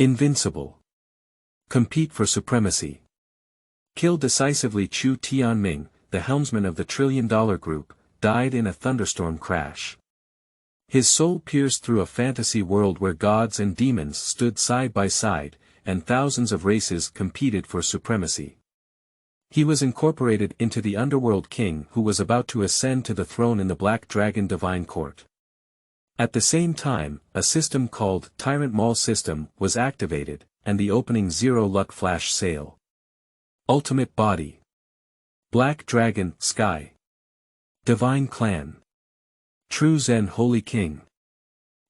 Invincible. Compete for supremacy. Kill decisively. Chu Tianming, the helmsman of the $1 trillion group, died in a thunderstorm crash. His soul pierced through a fantasy world where gods and demons stood side by side, and thousands of races competed for supremacy. He was incorporated into the underworld king who was about to ascend to the throne in the Black Dragon Divine Court. At the same time, a system called Tyrant Maul System was activated, and the opening Zero Luck Flash Sale. Ultimate Body. Black Dragon, Sky. Divine Clan. True Zen Holy King.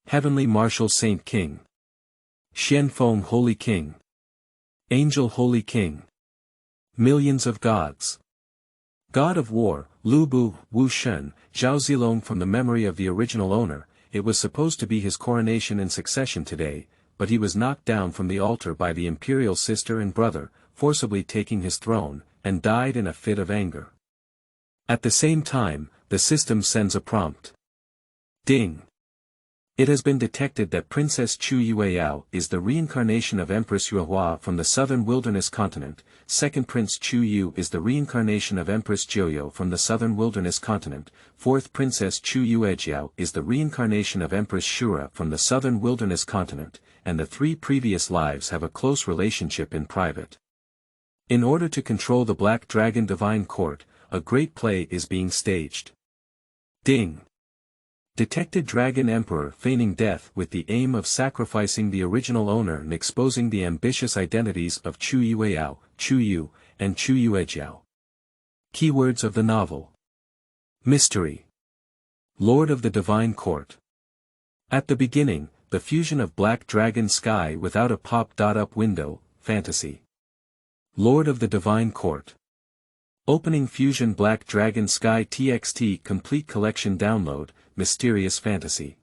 Heavenly Martial Saint King. Xianfeng Holy King. Angel Holy King. Millions of Gods. God of War, Lu Bu, Wu Shen, Zhao Zilong. From the memory of the original owner, it was supposed to be his coronation and succession today, but he was knocked down from the altar by the imperial sister and brother, forcibly taking his throne, and died in a fit of anger. At the same time, the system sends a prompt. Ding. It has been detected that Princess Chu Yueyao is the reincarnation of Empress Xuanhuan from the southern wilderness continent. Second Prince Chu Yu is the reincarnation of Empress Jiuyou from the southern wilderness continent. Fourth Princess Chu Yuejiao is the reincarnation of Empress Shura from the southern wilderness continent, and the three previous lives have a close relationship in private. In order to control the Black Dragon Divine Court, a great play is being staged. Ding. Detected Dragon Emperor feigning death with the aim of sacrificing the original owner and exposing the ambitious identities of Chu Yueyao, Chu Yu, and Chu Yuejiao. Keywords of the novel. Mystery. Lord of the Divine Court. At the beginning, the fusion of Black Dragon Sky without a pop-up window, fantasy. Lord of the Divine Court. Opening Fusion Black Dragon Sky TXT Complete Collection Download, Mysterious Fantasy.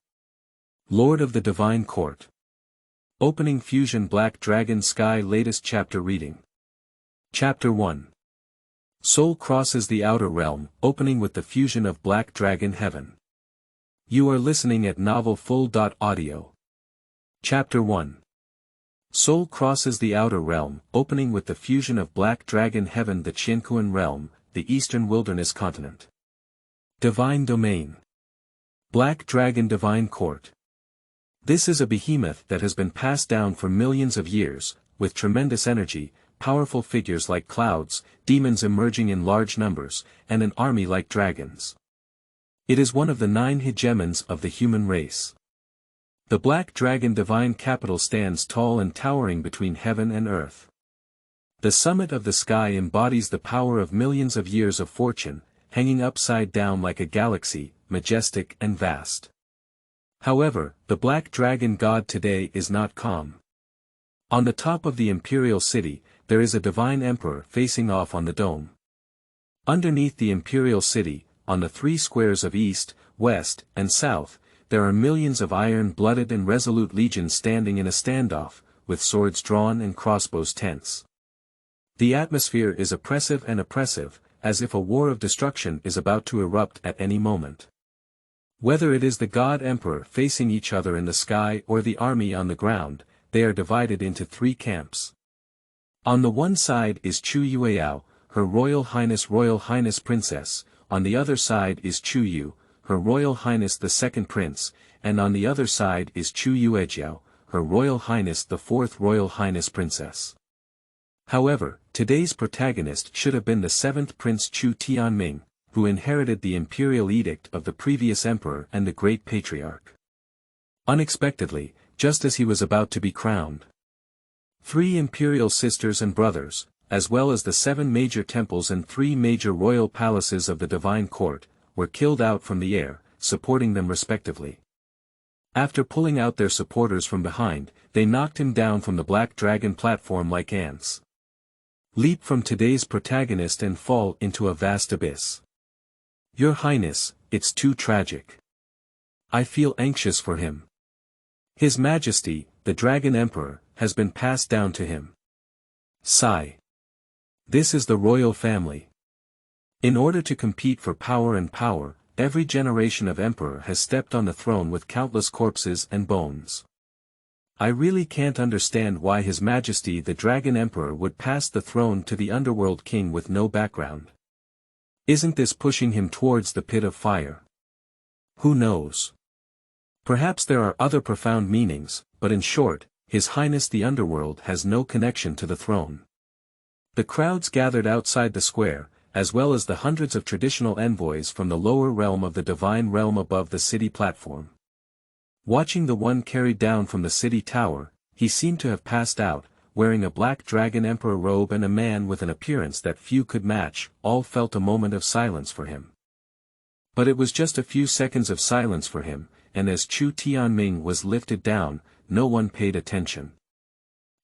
Lord of the Divine Court. Opening Fusion Black Dragon Sky Latest Chapter Reading. Chapter 1. Soul crosses the outer realm, opening with the fusion of Black Dragon Heaven. You are listening at novelfull.audio. Chapter 1. Soul crosses the outer realm, opening with the fusion of Black Dragon Heaven, the Qiankuan realm, the eastern wilderness continent. Divine Domain. Black Dragon Divine Court. This is a behemoth that has been passed down for millions of years, with tremendous energy, powerful figures like clouds, demons emerging in large numbers, and an army like dragons. It is one of the 9 hegemons of the human race. The Black Dragon Divine Capital stands tall and towering between heaven and earth. The summit of the sky embodies the power of millions of years of fortune, hanging upside down like a galaxy, majestic and vast. However, the Black Dragon God today is not calm. On the top of the imperial city, there is a divine emperor facing off on the dome. Underneath the imperial city, on the 3 squares of east, west, and south, there are millions of iron-blooded and resolute legions standing in a standoff, with swords drawn and crossbows tense. The atmosphere is oppressive, as if a war of destruction is about to erupt at any moment. Whether it is the God Emperor facing each other in the sky or the army on the ground, they are divided into 3 camps. On the one side is Chu Yueyao, her Royal Highness Princess, on the other side is Chu Yu, her Royal Highness the Second Prince, and on the other side is Chu Yuejiao, her Royal Highness the Fourth Royal Highness Princess. However, today's protagonist should have been the 7th Prince Chu Tianming, who inherited the imperial edict of the previous emperor and the great patriarch. Unexpectedly, just as he was about to be crowned, 3 imperial sisters and brothers, as well as the 7 major temples and 3 major royal palaces of the Divine Court, were killed out from the air, supporting them respectively. After pulling out their supporters from behind, they knocked him down from the Black Dragon platform like ants. Leap from today's protagonist and fall into a vast abyss. Your Highness, it's too tragic. I feel anxious for him. His Majesty, the Dragon Emperor, has been passed down to him. Sigh. This is the royal family. In order to compete for power, every generation of emperor has stepped on the throne with countless corpses and bones. I really can't understand why His Majesty the Dragon Emperor would pass the throne to the Underworld King with no background. Isn't this pushing him towards the pit of fire? Who knows? Perhaps there are other profound meanings, but in short, His Highness the Underworld has no connection to the throne. The crowds gathered outside the square, as well as the hundreds of traditional envoys from the lower realm of the divine realm above the city platform. Watching the one carried down from the city tower, he seemed to have passed out, wearing a black dragon emperor robe and a man with an appearance that few could match. All felt a moment of silence for him. But it was just a few seconds of silence for him, and as Chu Tianming was lifted down, no one paid attention.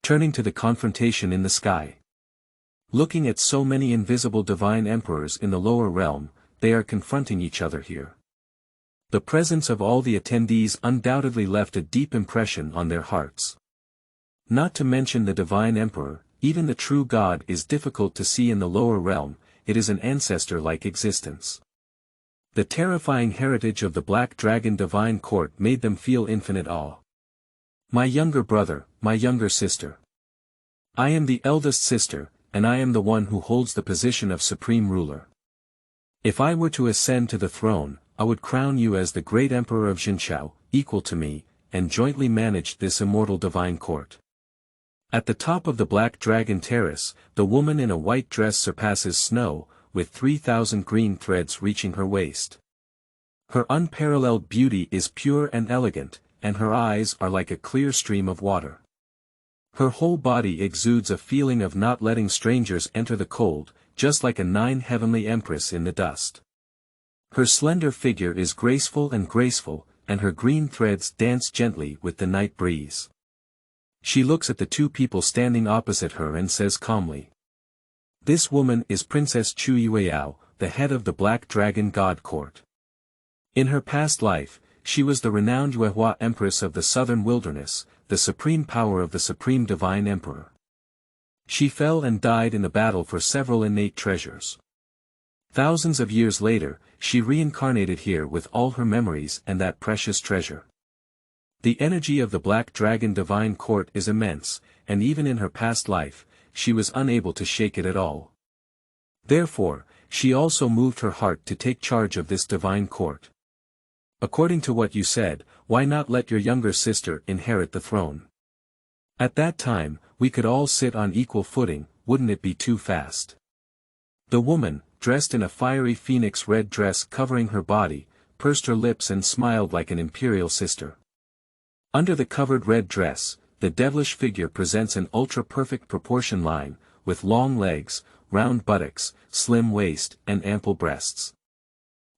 Turning to the confrontation in the sky. Looking at so many invisible divine emperors in the lower realm, they are confronting each other here. The presence of all the attendees undoubtedly left a deep impression on their hearts. Not to mention the divine emperor, even the true God is difficult to see in the lower realm, it is an ancestor-like existence. The terrifying heritage of the Black Dragon Divine Court made them feel infinite awe. My younger brother, my younger sister. I am the eldest sister, and I am the one who holds the position of supreme ruler. If I were to ascend to the throne, I would crown you as the great emperor of Xinqiao, equal to me, and jointly manage this immortal divine court. At the top of the Black Dragon Terrace, the woman in a white dress surpasses snow, with 3,000 green threads reaching her waist. Her unparalleled beauty is pure and elegant, and her eyes are like a clear stream of water. Her whole body exudes a feeling of not letting strangers enter the cold, just like a nine heavenly empress in the dust. Her slender figure is graceful, and her green threads dance gently with the night breeze. She looks at the two people standing opposite her and says calmly. This woman is Princess Chu Yueyao, the head of the Black Dragon God Court. In her past life, she was the renowned Yuehua Empress of the Southern Wilderness, the supreme power of the Supreme Divine Emperor. She fell and died in a battle for several innate treasures. Thousands of years later, she reincarnated here with all her memories and that precious treasure. The energy of the Black Dragon Divine Court is immense, and even in her past life, she was unable to shake it at all. Therefore, she also moved her heart to take charge of this divine court. According to what you said, why not let your younger sister inherit the throne? At that time, we could all sit on equal footing, wouldn't it be too fast? The woman, dressed in a fiery phoenix red dress covering her body, pursed her lips and smiled like an imperial sister. Under the covered red dress, the devilish figure presents an ultra-perfect proportion line, with long legs, round buttocks, slim waist, and ample breasts.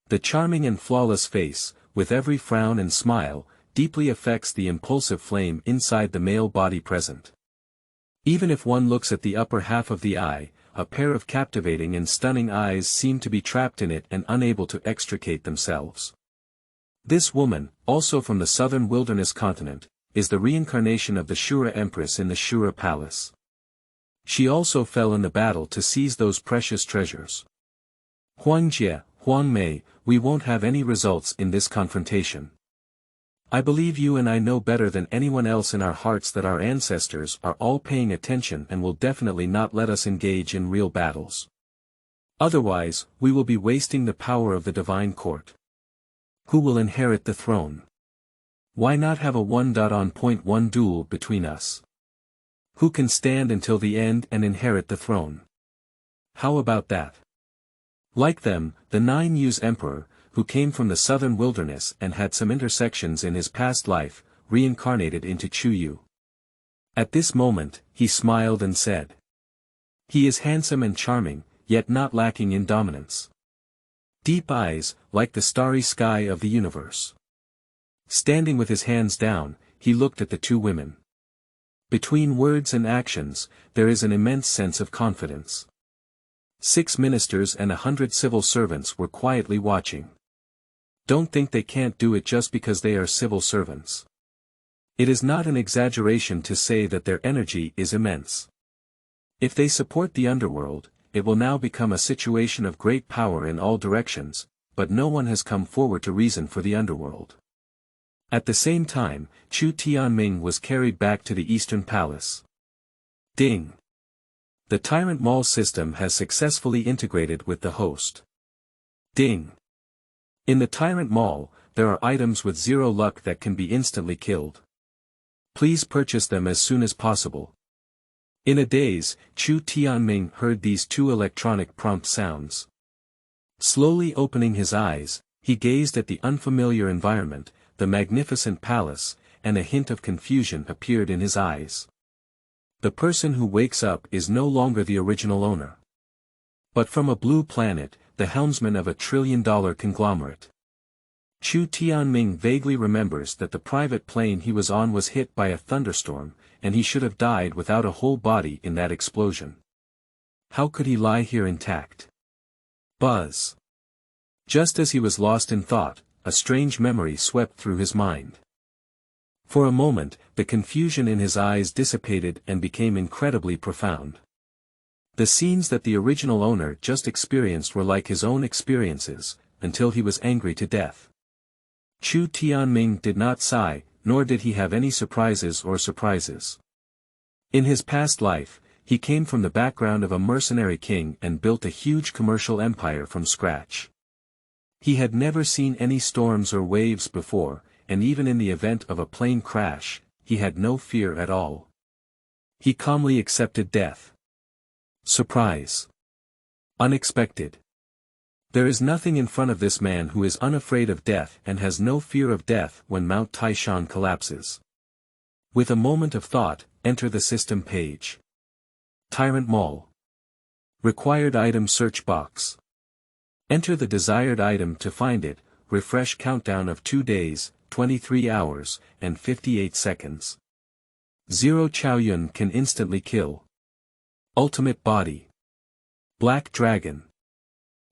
The charming and flawless face, with every frown and smile, deeply affects the impulsive flame inside the male body present. Even if one looks at the upper half of the eye, a pair of captivating and stunning eyes seem to be trapped in it and unable to extricate themselves. This woman, also from the southern wilderness continent, is the reincarnation of the Shura Empress in the Shura Palace. She also fell in the battle to seize those precious treasures. Huangjie, Huangmei, we won't have any results in this confrontation. I believe you and I know better than anyone else in our hearts that our ancestors are all paying attention and will definitely not let us engage in real battles. Otherwise, we will be wasting the power of the divine court. Who will inherit the throne? Why not have a 1.1 duel between us? Who can stand until the end and inherit the throne? How about that? Like them, the 9 Yu's emperor, who came from the southern wilderness and had some intersections in his past life, reincarnated into Chu Yu. At this moment, he smiled and said. He is handsome and charming, yet not lacking in dominance. Deep eyes, like the starry sky of the universe. Standing with his hands down, he looked at the two women. Between words and actions, there is an immense sense of confidence. 6 ministers and 100 civil servants were quietly watching. Don't think they can't do it just because they are civil servants. It is not an exaggeration to say that their energy is immense. If they support the underworld, it will now become a situation of great power in all directions, but no one has come forward to reason for the underworld. At the same time, Chu Tianming was carried back to the Eastern Palace. Ding! The Tyrant Mall system has successfully integrated with the host. Ding! In the Tyrant Mall, there are items with 0 luck that can be instantly killed. Please purchase them as soon as possible. In a daze, Chu Tianming heard these 2 electronic prompt sounds. Slowly opening his eyes, he gazed at the unfamiliar environment, the magnificent palace, and a hint of confusion appeared in his eyes. The person who wakes up is no longer the original owner, but from a blue planet, the helmsman of $1 trillion conglomerate. Chu Tianming vaguely remembers that the private plane he was on was hit by a thunderstorm, and he should have died without a whole body in that explosion. How could he lie here intact? Buzz. Just as he was lost in thought, a strange memory swept through his mind. For a moment, the confusion in his eyes dissipated and became incredibly profound. The scenes that the original owner just experienced were like his own experiences, until he was angry to death. Chu Tianming did not sigh, nor did he have any surprises. In his past life, he came from the background of a mercenary king and built a huge commercial empire from scratch. He had never seen any storms or waves before, and even in the event of a plane crash, he had no fear at all. He calmly accepted death. Surprise. Unexpected. There is nothing in front of this man who is unafraid of death and has no fear of death when Mount Taishan collapses. With a moment of thought, enter the system page. Tyrant Mall. Required item search box. Enter the desired item to find it, refresh countdown of 2 days, 23 hours, and 58 seconds. 0 Chaoyun can instantly kill. Ultimate Body. Black Dragon.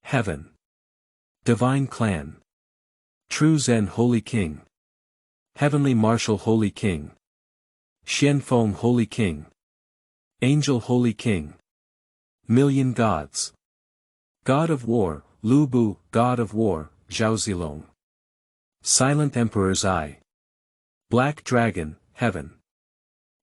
Heaven. Divine Clan. True Zen Holy King. Heavenly Marshal Holy King. Xianfeng Holy King. Angel Holy King. Million Gods. God of War, Lu Bu, God of War, Zhao Zilong. Silent Emperor's Eye. Black Dragon, Heaven.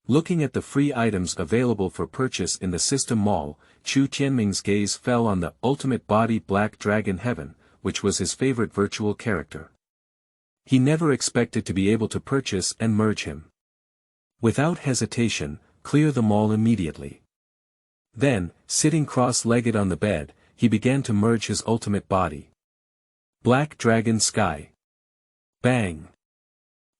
Looking at the free items available for purchase in the system mall, Chu Tianming's gaze fell on the ultimate body Black Dragon Heaven, which was his favorite virtual character. He never expected to be able to purchase and merge him. Without hesitation, clear the mall immediately. Then, sitting cross-legged on the bed, he began to merge his ultimate body. Black Dragon Sky. Bang!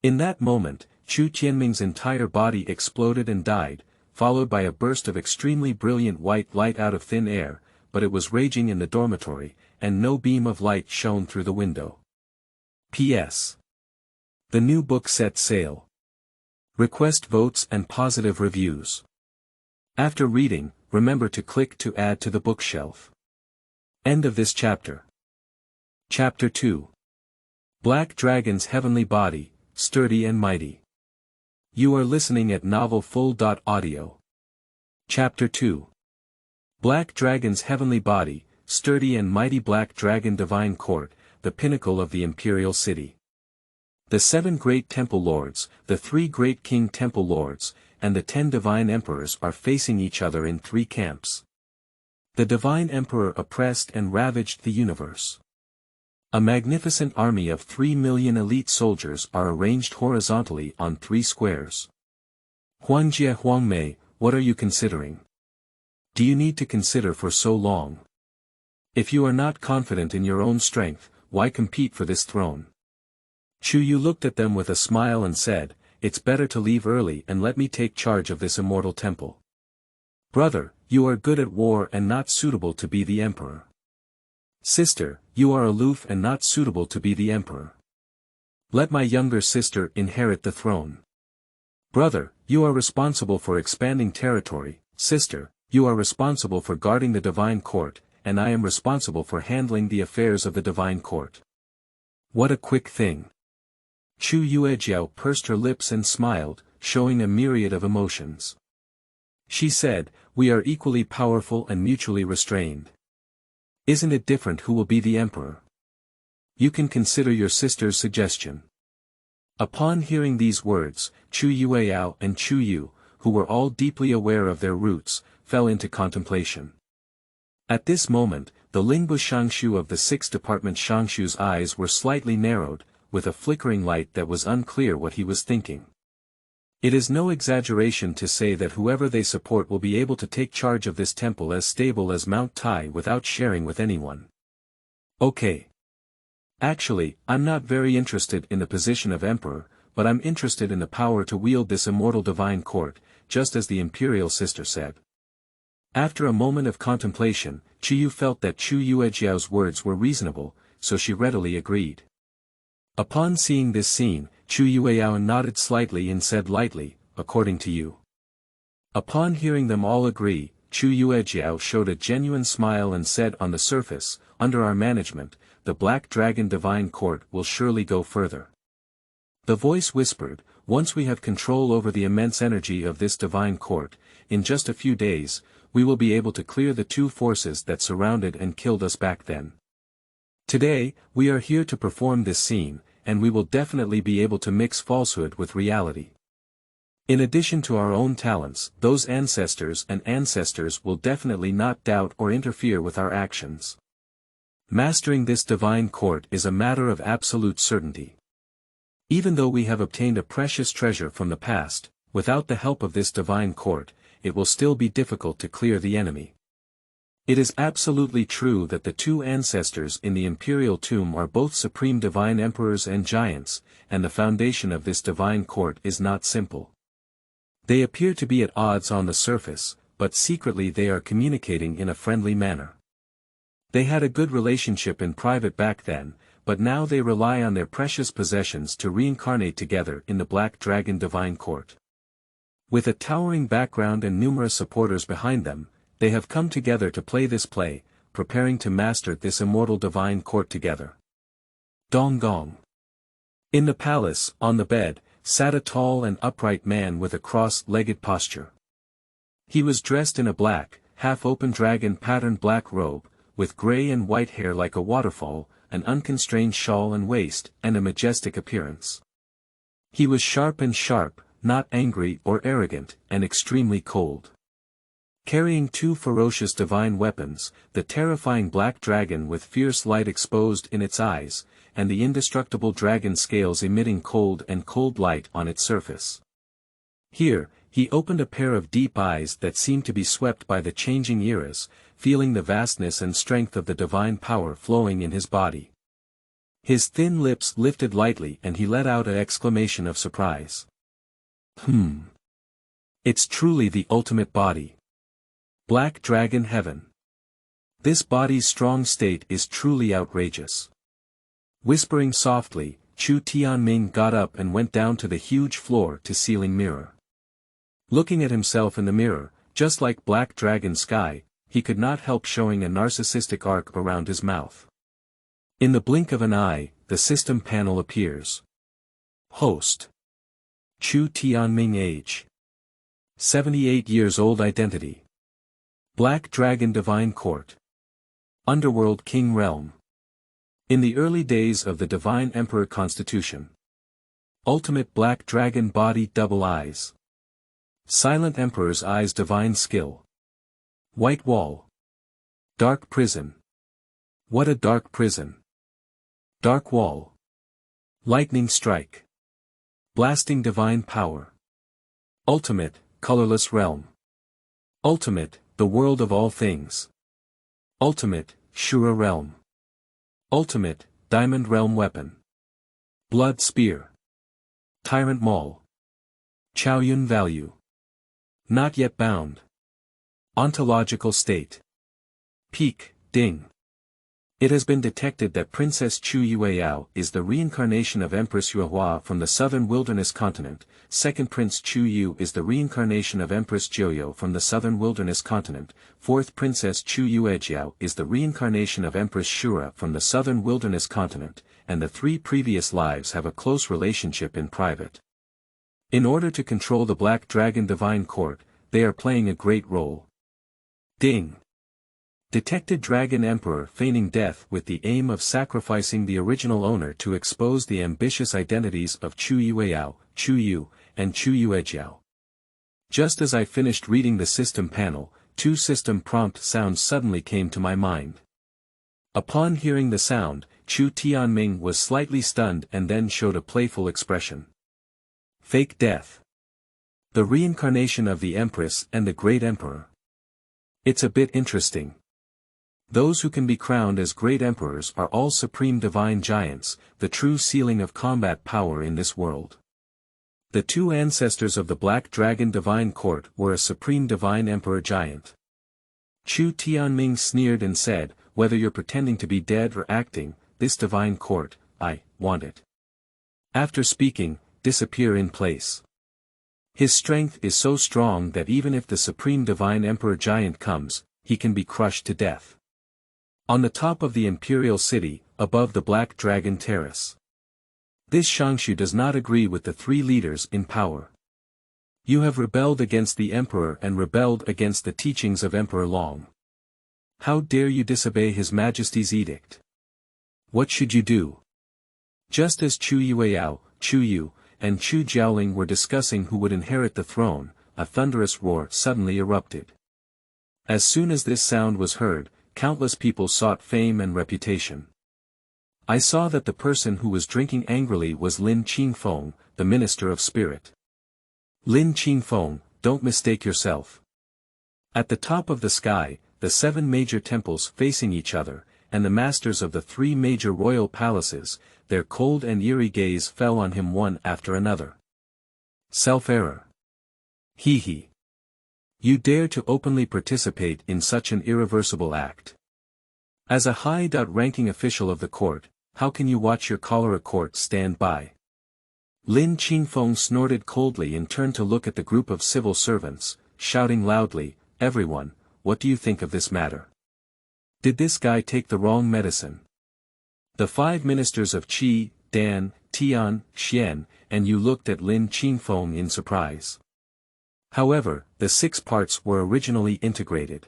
In that moment, Chu Tianming's entire body exploded and died, followed by a burst of extremely brilliant white light out of thin air, but it was raging in the dormitory, and no beam of light shone through the window. P.S. The new book set sail. Request votes and positive reviews. After reading, remember to click to add to the bookshelf. End of this chapter. Chapter 2. Black Dragon's Heavenly Body, Sturdy and Mighty. You are listening at novelfull.audio. Chapter 2. Black Dragon's Heavenly Body, Sturdy and Mighty. Black Dragon Divine Court, the pinnacle of the Imperial City. The 7 great Temple Lords, the 3 great King Temple Lords, and the 10 Divine Emperors are facing each other in 3 camps. The Divine Emperor oppressed and ravaged the universe. A magnificent army of 3 million elite soldiers are arranged horizontally on 3 squares. Huanjie Huangmei, what are you considering? Do you need to consider for so long? If you are not confident in your own strength, why compete for this throne? Chu Yu looked at them with a smile and said, it's better to leave early and let me take charge of this immortal temple. Brother, you are good at war and not suitable to be the emperor. Sister, you are aloof and not suitable to be the emperor. Let my younger sister inherit the throne. Brother, you are responsible for expanding territory. Sister, you are responsible for guarding the divine court, and I am responsible for handling the affairs of the divine court. What a quick thing. Chu Yuejiao pursed her lips and smiled, showing a myriad of emotions. She said, we are equally powerful and mutually restrained. Isn't it different who will be the emperor? You can consider your sister's suggestion. Upon hearing these words, Chu Yueyao and Chu Yu, who were all deeply aware of their roots, fell into contemplation. At this moment, the Lingbu Shangshu of the 6th Department Shangshu's eyes were slightly narrowed, with a flickering light that was unclear what he was thinking. It is no exaggeration to say that whoever they support will be able to take charge of this temple as stable as Mount Tai without sharing with anyone. Okay. Actually, I'm not very interested in the position of emperor, but I'm interested in the power to wield this immortal divine court, just as the imperial sister said. After a moment of contemplation, Chu Yu felt that Chu Yuejiao's words were reasonable, so she readily agreed. Upon seeing this scene, Chu Yueyao nodded slightly and said lightly, according to you. Upon hearing them all agree, Chu Yuejiao showed a genuine smile and said on the surface, under our management, the Black Dragon Divine Court will surely go further. The voice whispered, once we have control over the immense energy of this divine court, in just a few days, we will be able to clear the two forces that surrounded and killed us back then. Today, we are here to perform this scene, and we will definitely be able to mix falsehood with reality. In addition to our own talents, those ancestors will definitely not doubt or interfere with our actions. Mastering this divine court is a matter of absolute certainty. Even though we have obtained a precious treasure from the past, without the help of this divine court, it will still be difficult to clear the enemy. It is absolutely true that the two ancestors in the imperial tomb are both supreme divine emperors and giants, and the foundation of this divine court is not simple. They appear to be at odds on the surface, but secretly they are communicating in a friendly manner. They had a good relationship in private back then, but now they rely on their precious possessions to reincarnate together in the Black Dragon Divine Court. With a towering background and numerous supporters behind them, they have come together to play this play, preparing to master this immortal divine court together. Donghai. In the palace, on the bed, sat a tall and upright man with a cross-legged posture. He was dressed in a black, half-open dragon-patterned black robe, with gray and white hair like a waterfall, an unconstrained shawl and waist, and a majestic appearance. He was sharp, not angry or arrogant, and extremely cold. Carrying two ferocious divine weapons, the terrifying black dragon with fierce light exposed in its eyes, and the indestructible dragon scales emitting cold light on its surface. Here, he opened a pair of deep eyes that seemed to be swept by the changing eras, feeling the vastness and strength of the divine power flowing in his body. His thin lips lifted lightly and he let out an exclamation of surprise. It's truly the ultimate body. Black Dragon Heaven. This body's strong state is truly outrageous. Whispering softly, Chu Tianming got up and went down to the huge floor-to-ceiling mirror. Looking at himself in the mirror, just like Black Dragon Sky, he could not help showing a narcissistic arc around his mouth. In the blink of an eye, the system panel appears. Host. Chu Tianming age. 78 years old identity. Black Dragon Divine Court. Underworld King Realm. In the early days of the Divine Emperor Constitution. Ultimate Black Dragon Body Double Eyes. Silent Emperor's Eyes Divine Skill. White Wall. Dark Prison. What a dark prison. Dark Wall. Lightning Strike. Blasting Divine Power. Ultimate, Colorless Realm. Ultimate, the World of All Things. Ultimate, Shura Realm. Ultimate, Diamond Realm Weapon. Blood Spear. Tyrant Maul. Chaoyun Value. Not Yet Bound. Ontological State. Peak, Ding. It has been detected that Princess Chu Yueyao is the reincarnation of Empress Xuanhuan from the southern wilderness continent. Second Prince Chu Yu is the reincarnation of Empress Jiuyou from the southern wilderness continent. Fourth Princess Chu Yuejiao is the reincarnation of Empress Shura from the southern wilderness continent, and the three previous lives have a close relationship in private. In order to control the Black Dragon Divine Court, they are playing a great role. Ding. Detected Dragon Emperor feigning death with the aim of sacrificing the original owner to expose the ambitious identities of Chu Yueyao, Chu Yu, and Chu Yuejiao. Just as I finished reading the system panel, two system prompt sounds suddenly came to my mind. Upon hearing the sound, Chu Tianming was slightly stunned and then showed a playful expression. Fake death. The reincarnation of the Empress and the Great Emperor. It's a bit interesting. Those who can be crowned as great emperors are all supreme divine giants, the true ceiling of combat power in this world. The two ancestors of the Black Dragon Divine Court were a supreme divine emperor giant. Chu Tianming sneered and said, whether you're pretending to be dead or acting, this divine court, I want it. After speaking, disappear in place. His strength is so strong that even if the supreme divine emperor giant comes, he can be crushed to death. On the top of the imperial city, above the Black Dragon Terrace. This Shangshu does not agree with the three leaders in power. You have rebelled against the emperor and rebelled against the teachings of Emperor Long. How dare you disobey His Majesty's edict? What should you do? Just as Chu Yueyao, Chu Yu, and Chu Jiaoling were discussing who would inherit the throne, a thunderous roar suddenly erupted. As soon as this sound was heard, countless people sought fame and reputation. I saw that the person who was drinking angrily was Lin Qingfeng, the Minister of Spirit. Lin Qingfeng, don't mistake yourself. At the top of the sky, the 7 major temples facing each other, and the masters of the 3 major royal palaces, their cold and eerie gaze fell on him one after another. Self-error. He. You dare to openly participate in such an irreversible act. As a high-ranking official of the court, how can you watch your cholera court stand by? Lin Qingfeng snorted coldly and turned to look at the group of civil servants, shouting loudly, everyone, what do you think of this matter? Did this guy take the wrong medicine? The 5 ministers of Qi, Dan, Tian, Xian, and Yu looked at Lin Qingfeng in surprise. However, the 6 parts were originally integrated.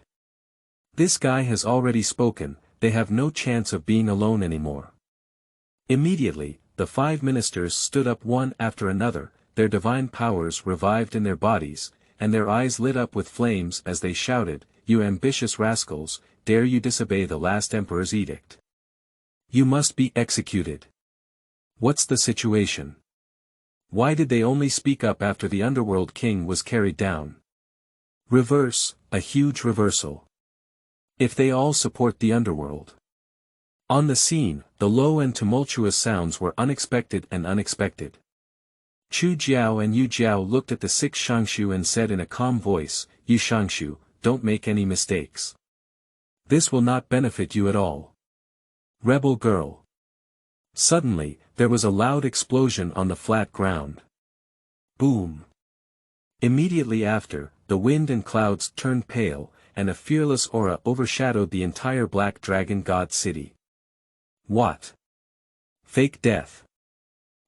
This guy has already spoken, they have no chance of being alone anymore. Immediately, the 5 ministers stood up one after another, their divine powers revived in their bodies, and their eyes lit up with flames as they shouted, you ambitious rascals, dare you disobey the last emperor's edict? You must be executed. What's the situation? Why did they only speak up after the underworld king was carried down? Reverse, a huge reversal. If they all support the underworld. On the scene, the low and tumultuous sounds were unexpected and unexpected. Chu Jiao and Yu Jiao looked at the 6 Shangshu and said in a calm voice, you Shangshu, don't make any mistakes. This will not benefit you at all. Rebel girl. Suddenly, there was a loud explosion on the flat ground. Boom. Immediately after, the wind and clouds turned pale, and a fearless aura overshadowed the entire Black Dragon God City. What? Fake death.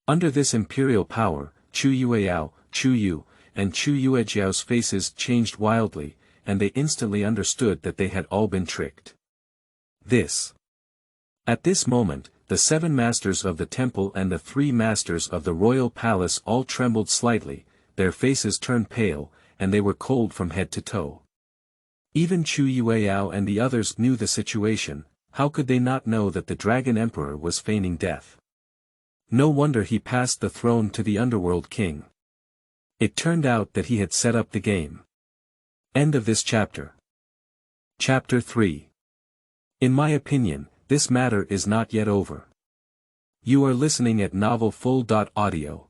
Under this imperial power, Chu Yueyao, Chu Yu, and Chu Yuejiao's faces changed wildly, and they instantly understood that they had all been tricked. At this moment, the 7 masters of the temple and the 3 masters of the royal palace all trembled slightly, their faces turned pale, and they were cold from head to toe. Even Chu Yueyao and the others knew the situation, how could they not know that the Dragon Emperor was feigning death? No wonder he passed the throne to the Underworld King. It turned out that he had set up the game. End of this chapter. Chapter 3. In my opinion, this matter is not yet over. You are listening at novelfull.audio.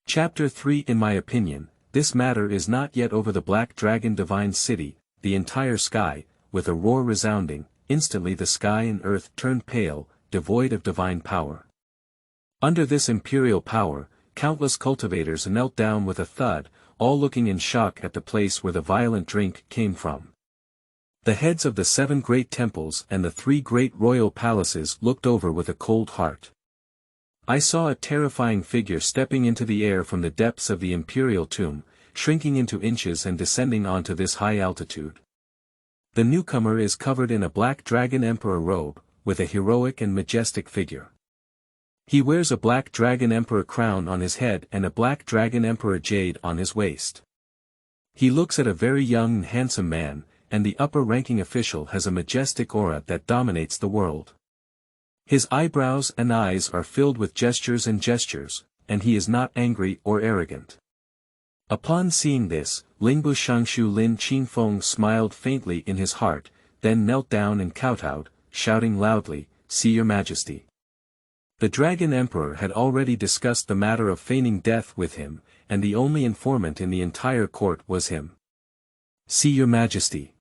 Chapter 3. In my opinion, this matter is not yet over. The Black Dragon Divine City, the entire sky, with a roar resounding, instantly the sky and earth turned pale, devoid of divine power. Under this imperial power, countless cultivators knelt down with a thud, all looking in shock at the place where the violent drink came from. The heads of the 7 great temples and the 3 great royal palaces looked over with a cold heart. I saw a terrifying figure stepping into the air from the depths of the imperial tomb, shrinking into inches and descending onto this high altitude. The newcomer is covered in a black dragon emperor robe, with a heroic and majestic figure. He wears a black dragon emperor crown on his head and a black dragon emperor jade on his waist. He looks at a very young and handsome man, and the upper-ranking official has a majestic aura that dominates the world. His eyebrows and eyes are filled with gestures, and he is not angry or arrogant. Upon seeing this, Lingbu Shangshu Lin Qingfeng smiled faintly in his heart, then knelt down and kowtowed, shouting loudly, "See your majesty." The Dragon Emperor had already discussed the matter of feigning death with him, and the only informant in the entire court was him. "See your majesty."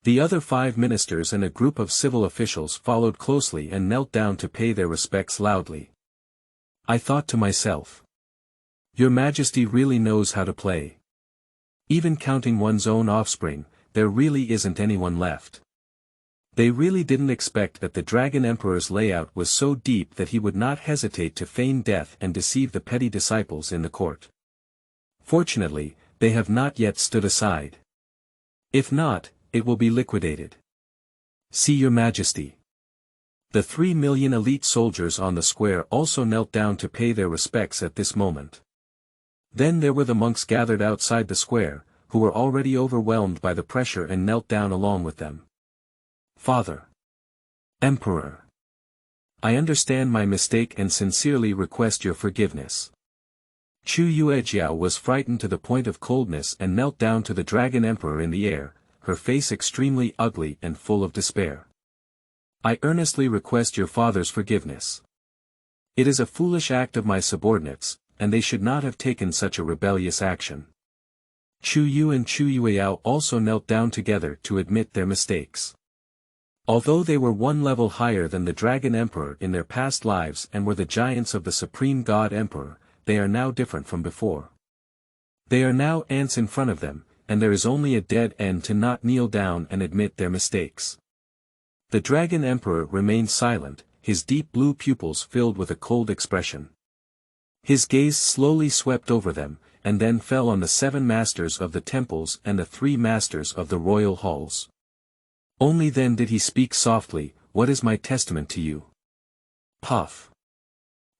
The other 5 ministers and a group of civil officials followed closely and knelt down to pay their respects loudly. I thought to myself, Your Majesty really knows how to play. Even counting one's own offspring, there really isn't anyone left. They really didn't expect that the Dragon Emperor's layout was so deep that he would not hesitate to feign death and deceive the petty disciples in the court. Fortunately, they have not yet stood aside. If not, it will be liquidated. See your majesty. The 3 million elite soldiers on the square also knelt down to pay their respects at this moment. Then there were the monks gathered outside the square, who were already overwhelmed by the pressure and knelt down along with them. Father. Emperor. I understand my mistake and sincerely request your forgiveness. Chu Yuejiao was frightened to the point of coldness and knelt down to the Dragon Emperor in the air, her face extremely ugly and full of despair. I earnestly request your father's forgiveness. It is a foolish act of my subordinates, and they should not have taken such a rebellious action. Chu Yu and Chu Yueyao also knelt down together to admit their mistakes. Although they were 1 level higher than the Dragon Emperor in their past lives and were the giants of the Supreme God Emperor, they are now different from before. They are now ants in front of them, and there is only a dead end to not kneel down and admit their mistakes. The Dragon Emperor remained silent, his deep blue pupils filled with a cold expression. His gaze slowly swept over them, and then fell on the 7 masters of the temples and the 3 masters of the royal halls. Only then did he speak softly, "What is my testament to you?" Puff.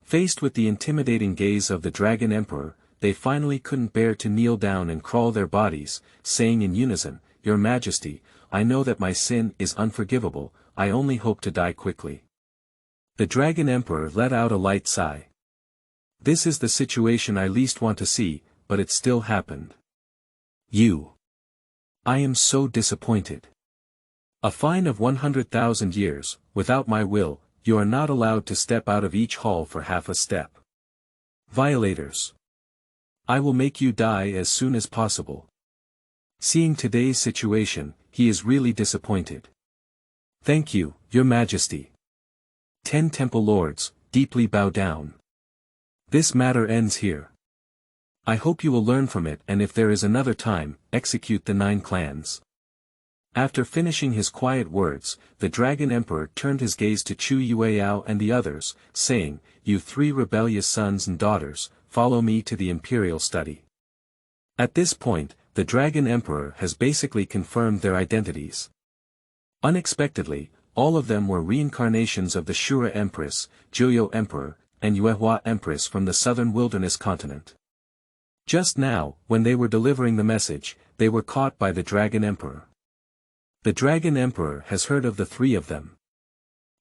Faced with the intimidating gaze of the Dragon Emperor, they finally couldn't bear to kneel down and crawl their bodies, saying in unison, "Your Majesty, I know that my sin is unforgivable, I only hope to die quickly." The Dragon Emperor let out a light sigh. This is the situation I least want to see, but it still happened. I am so disappointed. A fine of 100,000 years, without my will, you are not allowed to step out of each hall for half a step. Violators. I will make you die as soon as possible. Seeing today's situation, he is really disappointed. Thank you, Your Majesty. 10 temple lords, deeply bow down. This matter ends here. I hope you will learn from it, and if there is another time, execute the 9 clans. After finishing his quiet words, the Dragon Emperor turned his gaze to Chu Yueyao and the others, saying, "You 3 rebellious sons and daughters, follow me to the imperial study." At this point, the Dragon Emperor has basically confirmed their identities. Unexpectedly, all of them were reincarnations of the Shura Empress, Joyo Emperor, and Yuehua Empress from the southern wilderness continent. Just now, when they were delivering the message, they were caught by the Dragon Emperor. The Dragon Emperor has heard of the 3 of them.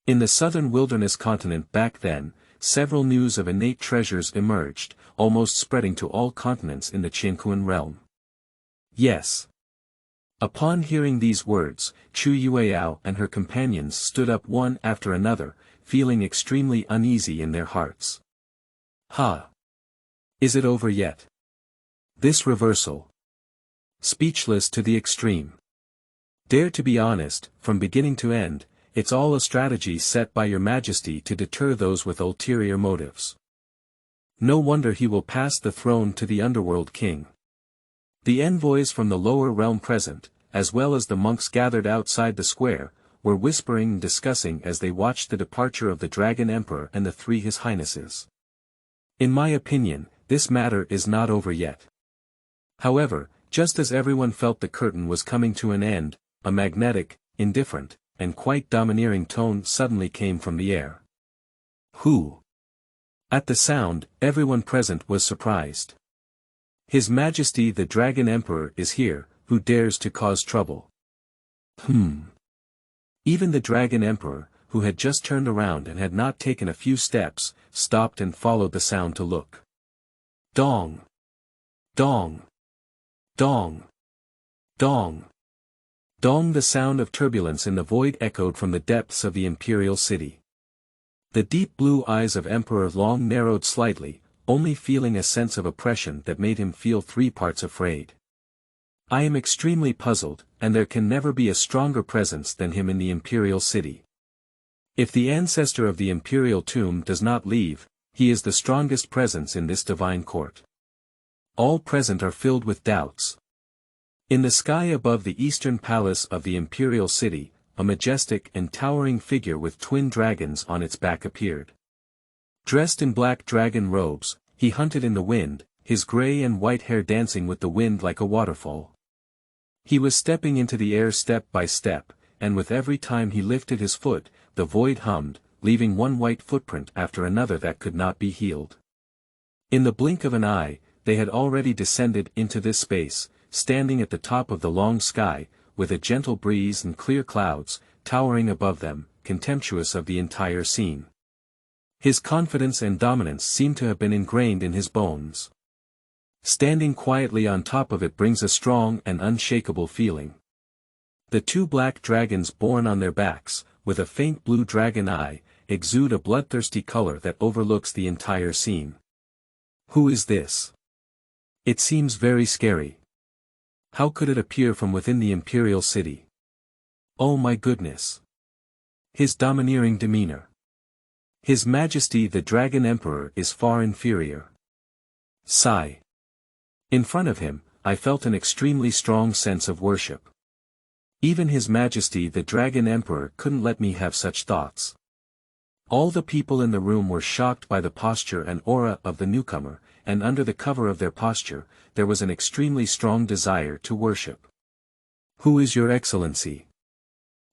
In the southern wilderness continent back then, several news of innate treasures emerged, almost spreading to all continents in the Qianhuan realm. Yes. Upon hearing these words, Chu Yueyao and her companions stood up one after another, feeling extremely uneasy in their hearts. Is it over yet? This reversal. Speechless to the extreme. Dare to be honest, from beginning to end, it's all a strategy set by Your Majesty to deter those with ulterior motives. No wonder he will pass the throne to the underworld king. The envoys from the lower realm present, as well as the monks gathered outside the square, were whispering and discussing as they watched the departure of the Dragon Emperor and the 3 His Highnesses. In my opinion, this matter is not over yet. However, just as everyone felt the curtain was coming to an end, a magnetic, indifferent, and quite domineering tone suddenly came from the air. Who? At the sound, everyone present was surprised. His Majesty the Dragon Emperor is here, who dares to cause trouble. Even the Dragon Emperor, who had just turned around and had not taken a few steps, stopped and followed the sound to look. Dong! Dong! Dong! Dong! Dong! The sound of turbulence in the void echoed from the depths of the imperial city. The deep blue eyes of Emperor Long narrowed slightly, only feeling a sense of oppression that made him feel 3 parts afraid. I am extremely puzzled, and there can never be a stronger presence than him in the imperial city. If the ancestor of the imperial tomb does not leave, he is the strongest presence in this divine court. All present are filled with doubts. In the sky above the eastern palace of the imperial city, a majestic and towering figure with twin dragons on its back appeared. Dressed in black dragon robes, he hunted in the wind, his gray and white hair dancing with the wind like a waterfall. He was stepping into the air step by step, and with every time he lifted his foot, the void hummed, leaving one white footprint after another that could not be healed. In the blink of an eye, they had already descended into this space, standing at the top of the long sky, with a gentle breeze and clear clouds, towering above them, contemptuous of the entire scene. His confidence and dominance seem to have been ingrained in his bones. Standing quietly on top of it brings a strong and unshakable feeling. The 2 black dragons borne on their backs, with a faint blue dragon eye, exude a bloodthirsty color that overlooks the entire scene. Who is this? It seems very scary. How could it appear from within the imperial city? Oh my goodness! His domineering demeanor. His Majesty the Dragon Emperor is far inferior. Sigh. In front of him, I felt an extremely strong sense of worship. Even His Majesty the Dragon Emperor couldn't let me have such thoughts. All the people in the room were shocked by the posture and aura of the newcomer, and under the cover of their posture, there was an extremely strong desire to worship. Who is your Excellency?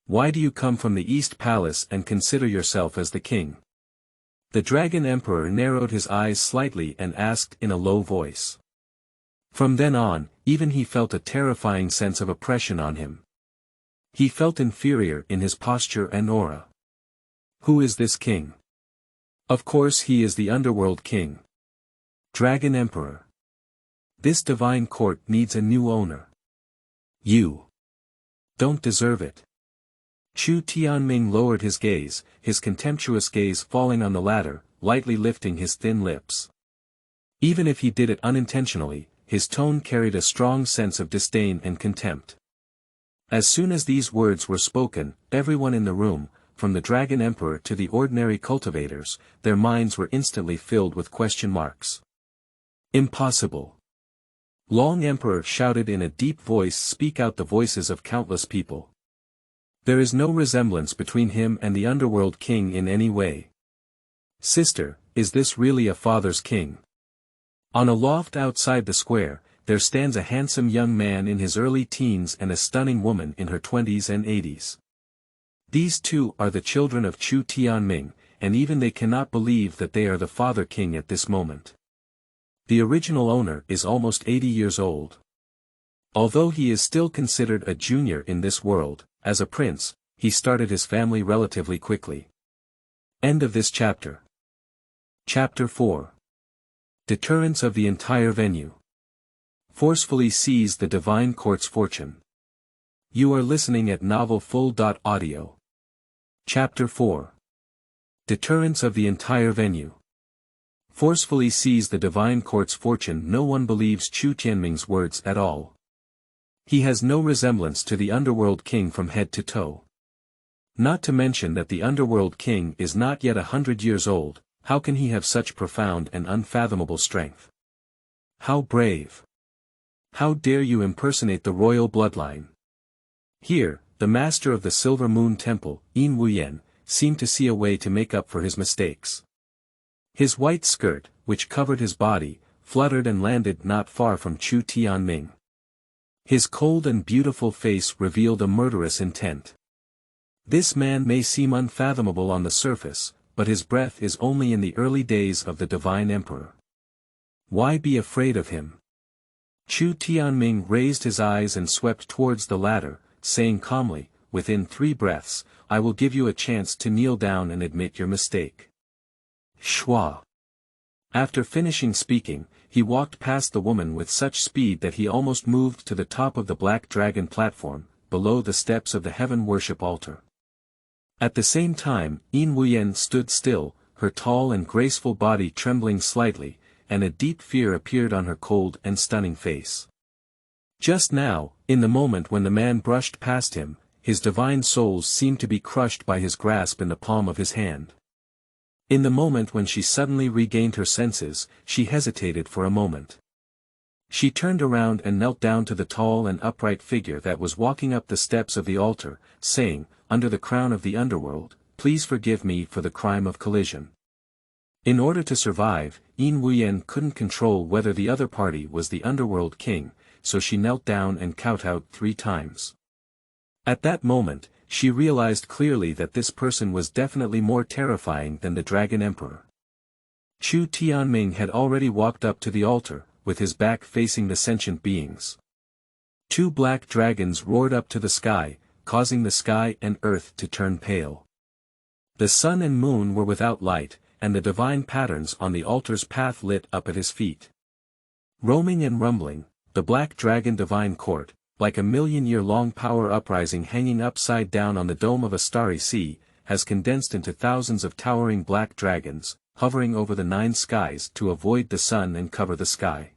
Why do you come from the East Palace and consider yourself as the king? The Dragon Emperor narrowed his eyes slightly and asked in a low voice. From then on, even he felt a terrifying sense of oppression on him. He felt inferior in his posture and aura. Who is this king? Of course he is the underworld king. Dragon Emperor. This divine court needs a new owner. You don't deserve it. Chu Tianming lowered his gaze, his contemptuous gaze falling on the latter, lightly lifting his thin lips. Even if he did it unintentionally, his tone carried a strong sense of disdain and contempt. As soon as these words were spoken, everyone in the room, from the Dragon Emperor to the ordinary cultivators, their minds were instantly filled with question marks. Impossible! Long Emperor shouted in a deep voice. Speak out the voices of countless people. There is no resemblance between him and the underworld king in any way. Sister, is this really a father's king? On a loft outside the square, there stands a handsome young man in his early teens and a stunning woman in her 20s and 80s. These 2 are the children of Chu Tianming, and even they cannot believe that they are the father king at this moment. The original owner is almost 80 years old. Although he is still considered a junior in this world, as a prince, he started his family relatively quickly. End of this chapter. Chapter 4. Deterrence of the entire venue. Forcefully seize the divine court's fortune. You are listening at novelfull.audio. Chapter 4. Deterrence of the entire venue. Forcefully seize the divine court's fortune. No one believes Chu Tianming's words at all. He has no resemblance to the underworld king from head to toe. Not to mention that the underworld king is not yet 100 years old. How can he have such profound and unfathomable strength? How brave! How dare you impersonate the royal bloodline? Here, the master of the Silver Moon Temple, Yin Wuyan, seemed to see a way to make up for his mistakes. His white skirt, which covered his body, fluttered and landed not far from Chu Tianming. His cold and beautiful face revealed a murderous intent. This man may seem unfathomable on the surface, but his breath is only in the early days of the Divine Emperor. Why be afraid of him? Chu Tianming raised his eyes and swept towards the ladder, saying calmly, "Within 3 breaths, I will give you a chance to kneel down and admit your mistake." Shua. After finishing speaking, he walked past the woman with such speed that he almost moved to the top of the Black Dragon platform, below the steps of the Heaven Worship Altar. At the same time, Yin Wuyan stood still, her tall and graceful body trembling slightly, and a deep fear appeared on her cold and stunning face. Just now, in the moment when the man brushed past him, his divine souls seemed to be crushed by his grasp in the palm of his hand. In the moment when she suddenly regained her senses, she hesitated for a moment. She turned around and knelt down to the tall and upright figure that was walking up the steps of the altar, saying, "Under the crown of the underworld, please forgive me for the crime of collision." In order to survive, Yin Wuyan couldn't control whether the other party was the underworld king, so she knelt down and kowtowed 3 times. At that moment, she realized clearly that this person was definitely more terrifying than the Dragon Emperor. Chu Tianming had already walked up to the altar, with his back facing the sentient beings. 2 black dragons roared up to the sky, causing the sky and earth to turn pale. The sun and moon were without light, and the divine patterns on the altar's path lit up at his feet. Roaming and rumbling, the black dragon divine court, like a million-year-long power uprising hanging upside down on the dome of a starry sea, has condensed into thousands of towering black dragons, hovering over the 9 skies to avoid the sun and cover the sky.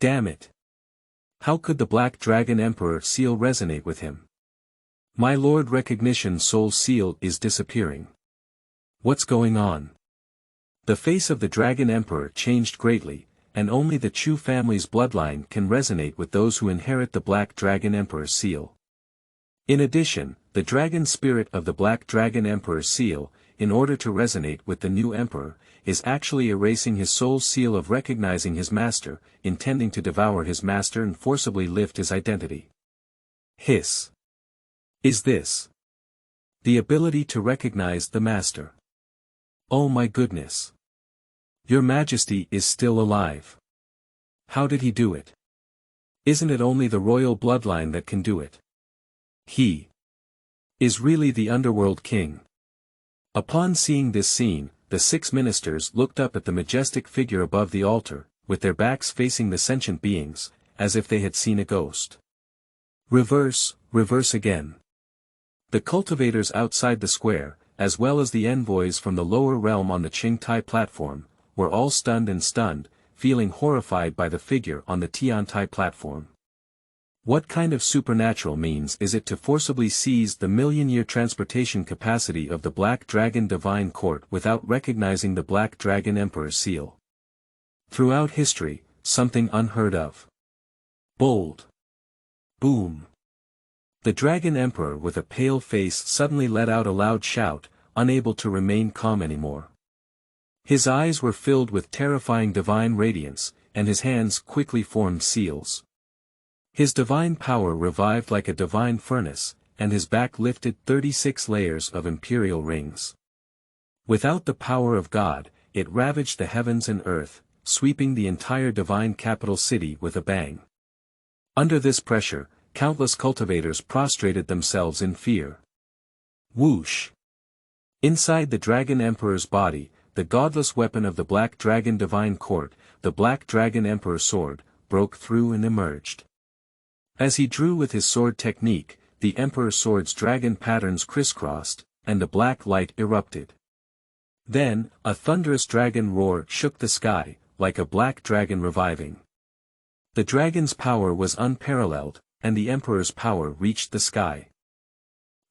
Damn it! How could the Black Dragon Emperor seal resonate with him? My Lord Recognition Soul Seal is disappearing. What's going on? The face of the Dragon Emperor changed greatly, and only the Chu family's bloodline can resonate with those who inherit the Black Dragon Emperor's seal. In addition, the dragon spirit of the Black Dragon Emperor's seal, in order to resonate with the new emperor, is actually erasing his soul's seal of recognizing his master, intending to devour his master and forcibly lift his identity. Hiss. Is this the ability to recognize the master? Oh my goodness! Your Majesty is still alive. How did he do it? Isn't it only the royal bloodline that can do it? He is really the underworld king. Upon seeing this scene, the 6 ministers looked up at the majestic figure above the altar, with their backs facing the sentient beings, as if they had seen a ghost. Reverse, reverse again. The cultivators outside the square, as well as the envoys from the lower realm on the Qingtai platform, were all stunned, feeling horrified by the figure on the Tiantai platform. What kind of supernatural means is it to forcibly seize the million-year transportation capacity of the Black Dragon Divine Court without recognizing the Black Dragon Emperor's seal? Throughout history, something unheard of. Bold. Boom. The Dragon Emperor with a pale face suddenly let out a loud shout, unable to remain calm anymore. His eyes were filled with terrifying divine radiance, and his hands quickly formed seals. His divine power revived like a divine furnace, and his back lifted 36 layers of imperial rings. Without the power of God, it ravaged the heavens and earth, sweeping the entire divine capital city with a bang. Under this pressure, countless cultivators prostrated themselves in fear. Whoosh! Inside the Dragon Emperor's body, the godless weapon of the Black Dragon Divine Court, the Black Dragon Emperor's sword, broke through and emerged. As he drew with his sword technique, the Emperor's sword's dragon patterns crisscrossed, and the black light erupted. Then, a thunderous dragon roar shook the sky, like a black dragon reviving. The dragon's power was unparalleled, and the Emperor's power reached the sky.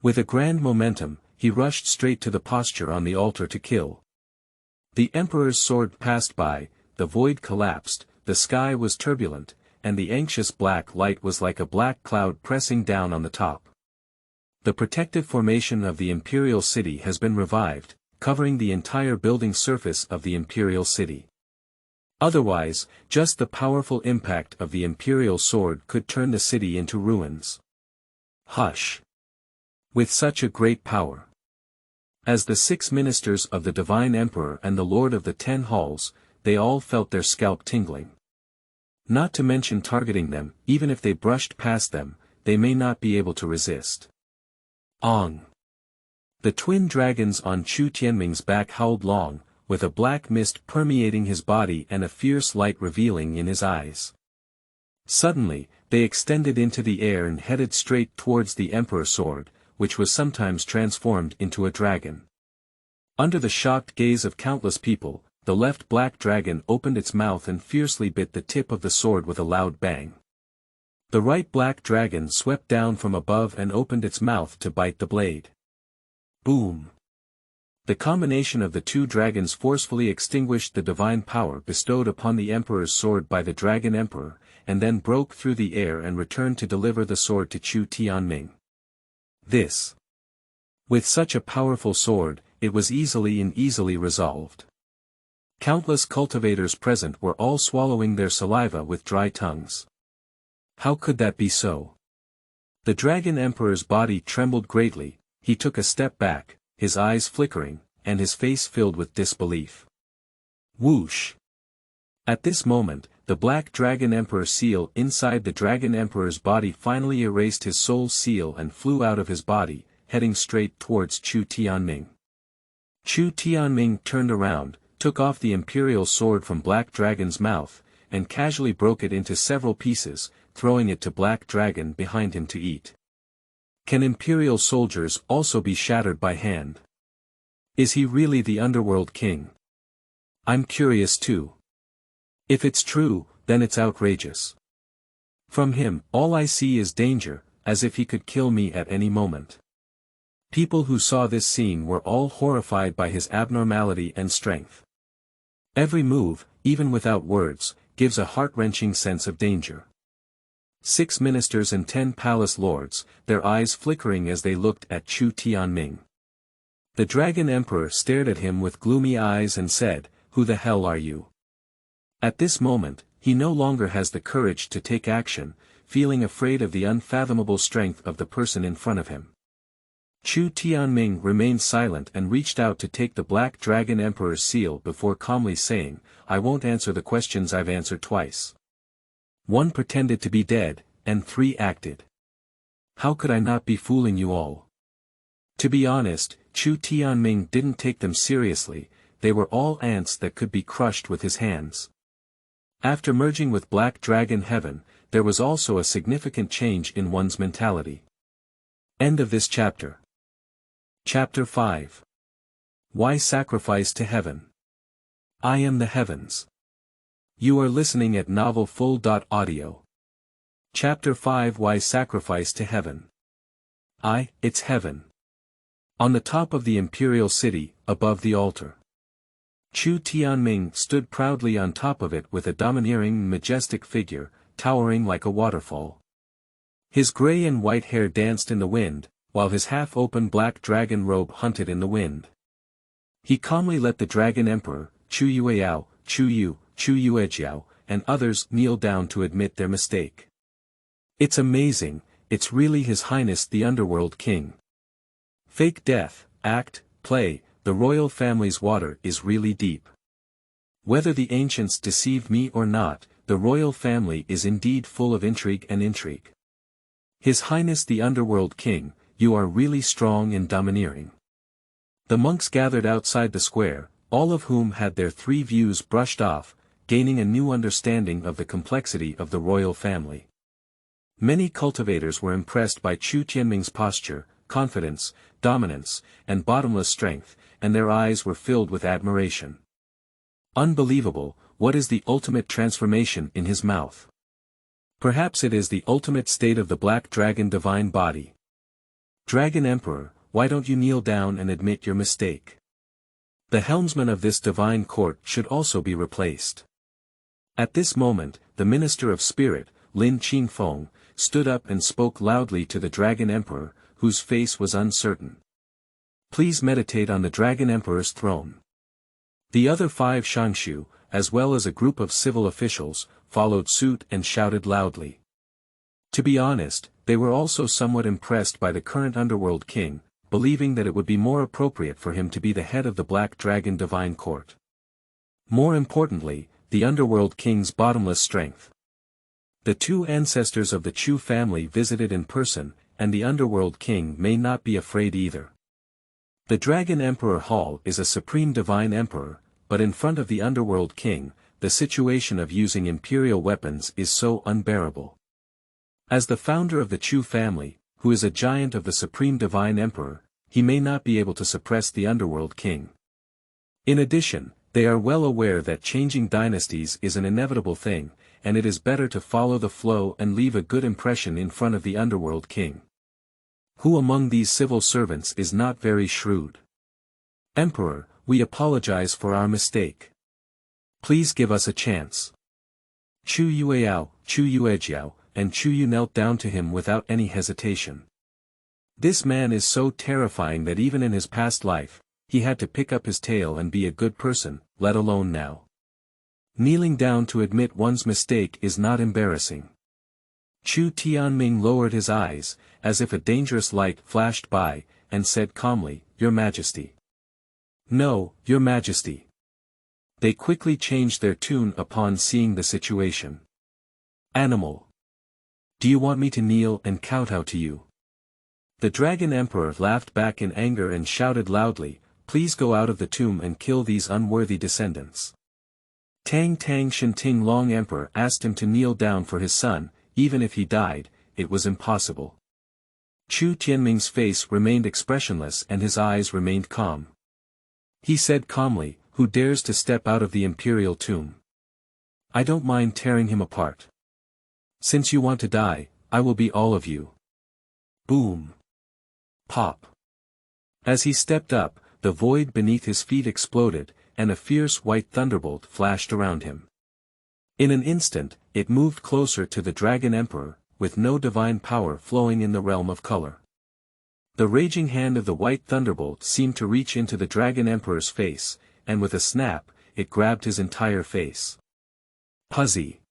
With a grand momentum, he rushed straight to the posture on the altar to kill. The Emperor's sword passed by, the void collapsed, the sky was turbulent, and the anxious black light was like a black cloud pressing down on the top. The protective formation of the imperial city has been revived, covering the entire building surface of the imperial city. Otherwise, just the powerful impact of the imperial sword could turn the city into ruins. Hush! With such a great power. As the 6 ministers of the Divine Emperor and the Lord of the 10 Halls, they all felt their scalp tingling. Not to mention targeting them, even if they brushed past them, they may not be able to resist. Ong! The twin dragons on Chu Tianming's back howled long, with a black mist permeating his body and a fierce light revealing in his eyes. Suddenly, they extended into the air and headed straight towards the Emperor's sword, which was sometimes transformed into a dragon. Under the shocked gaze of countless people, the left black dragon opened its mouth and fiercely bit the tip of the sword with a loud bang. The right black dragon swept down from above and opened its mouth to bite the blade. Boom! The combination of the 2 dragons forcefully extinguished the divine power bestowed upon the Emperor's sword by the Dragon Emperor, and then broke through the air and returned to deliver the sword to Chu Tianming. This. With such a powerful sword, it was easily resolved. Countless cultivators present were all swallowing their saliva with dry tongues. How could that be so? The Dragon Emperor's body trembled greatly, he took a step back, his eyes flickering, and his face filled with disbelief. Whoosh! At this moment, the Black Dragon Emperor seal inside the Dragon Emperor's body finally erased his soul seal and flew out of his body, heading straight towards Chu Tianming. Chu Tianming turned around, took off the imperial sword from Black Dragon's mouth, and casually broke it into several pieces, throwing it to Black Dragon behind him to eat. Can imperial soldiers also be shattered by hand? Is he really the underworld king? I'm curious too. If it's true, then it's outrageous. From him, all I see is danger, as if he could kill me at any moment. People who saw this scene were all horrified by his abnormality and strength. Every move, even without words, gives a heart-wrenching sense of danger. 6 ministers and 10 palace lords, their eyes flickering as they looked at Chu Tianming. The Dragon Emperor stared at him with gloomy eyes and said, "Who the hell are you?" At this moment, he no longer has the courage to take action, feeling afraid of the unfathomable strength of the person in front of him. Chu Tianming remained silent and reached out to take the Black Dragon Emperor's seal before calmly saying, "I won't answer the questions I've answered twice. 1 pretended to be dead, and 3 acted. How could I not be fooling you all?" To be honest, Chu Tianming didn't take them seriously, they were all ants that could be crushed with his hands. After merging with Black Dragon Heaven, there was also a significant change in one's mentality. End of this chapter. Chapter 5. Why Sacrifice to Heaven? I am the heavens. You are listening at novelfull.audio. Chapter 5. Why Sacrifice to Heaven? It's heaven. On the top of the imperial city, above the altar. Chu Tianming stood proudly on top of it with a domineering, majestic figure, towering like a waterfall. His gray and white hair danced in the wind, while his half-open black dragon robe hunted in the wind. He calmly let the Dragon Emperor, Chu Yueyao, Chu Yuejiao, and others kneel down to admit their mistake. It's amazing, it's really His Highness the Underworld King. Fake death, act, play, the royal family's water is really deep. Whether the ancients deceived me or not, the royal family is indeed full of intrigue and intrigue. His Highness the Underworld King, you are really strong and domineering. The monks gathered outside the square, all of whom had their 3 views brushed off, gaining a new understanding of the complexity of the royal family. Many cultivators were impressed by Chu Tianming's posture, confidence, dominance, and bottomless strength, and their eyes were filled with admiration. Unbelievable, what is the ultimate transformation in his mouth? Perhaps it is the ultimate state of the Black Dragon divine body. Dragon Emperor, why don't you kneel down and admit your mistake? The helmsman of this divine court should also be replaced. At this moment, the Minister of Spirit, Lin Qingfeng, stood up and spoke loudly to the Dragon Emperor, whose face was uncertain. Please meditate on the Dragon Emperor's throne. The other 5 Shangshu, as well as a group of civil officials, followed suit and shouted loudly. To be honest, they were also somewhat impressed by the current underworld king, believing that it would be more appropriate for him to be the head of the Black Dragon Divine Court. More importantly, the underworld king's bottomless strength. The two ancestors of the Chu family visited in person, and the underworld king may not be afraid either. The Dragon Emperor Hall is a supreme divine emperor, but in front of the underworld king, the situation of using imperial weapons is so unbearable. As the founder of the Chu family, who is a giant of the supreme divine emperor, he may not be able to suppress the underworld king. In addition, they are well aware that changing dynasties is an inevitable thing, and it is better to follow the flow and leave a good impression in front of the underworld king. Who among these civil servants is not very shrewd? Emperor, we apologize for our mistake. Please give us a chance. Chu Yueao, Chu Yuejiao, and Chu Yu knelt down to him without any hesitation. This man is so terrifying that even in his past life, he had to pick up his tail and be a good person, let alone now. Kneeling down to admit one's mistake is not embarrassing. Chu Tianming lowered his eyes, as if a dangerous light flashed by, and said calmly, Your Majesty. No, Your Majesty. They quickly changed their tune upon seeing the situation. Animal. Do you want me to kneel and kowtow to you? The Dragon Emperor laughed back in anger and shouted loudly, Please go out of the tomb and kill these unworthy descendants. Tang Shinting Long Emperor asked him to kneel down for his son, even if he died, it was impossible. Chu Tianming's face remained expressionless and his eyes remained calm. He said calmly, Who dares to step out of the imperial tomb? I don't mind tearing him apart. Since you want to die, I will be all of you. Boom. Pop. As he stepped up, the void beneath his feet exploded, and a fierce white thunderbolt flashed around him. In an instant, it moved closer to the Dragon Emperor, with no divine power flowing in the realm of color. The raging hand of the white thunderbolt seemed to reach into the Dragon Emperor's face, and with a snap, it grabbed his entire face. Puzzy.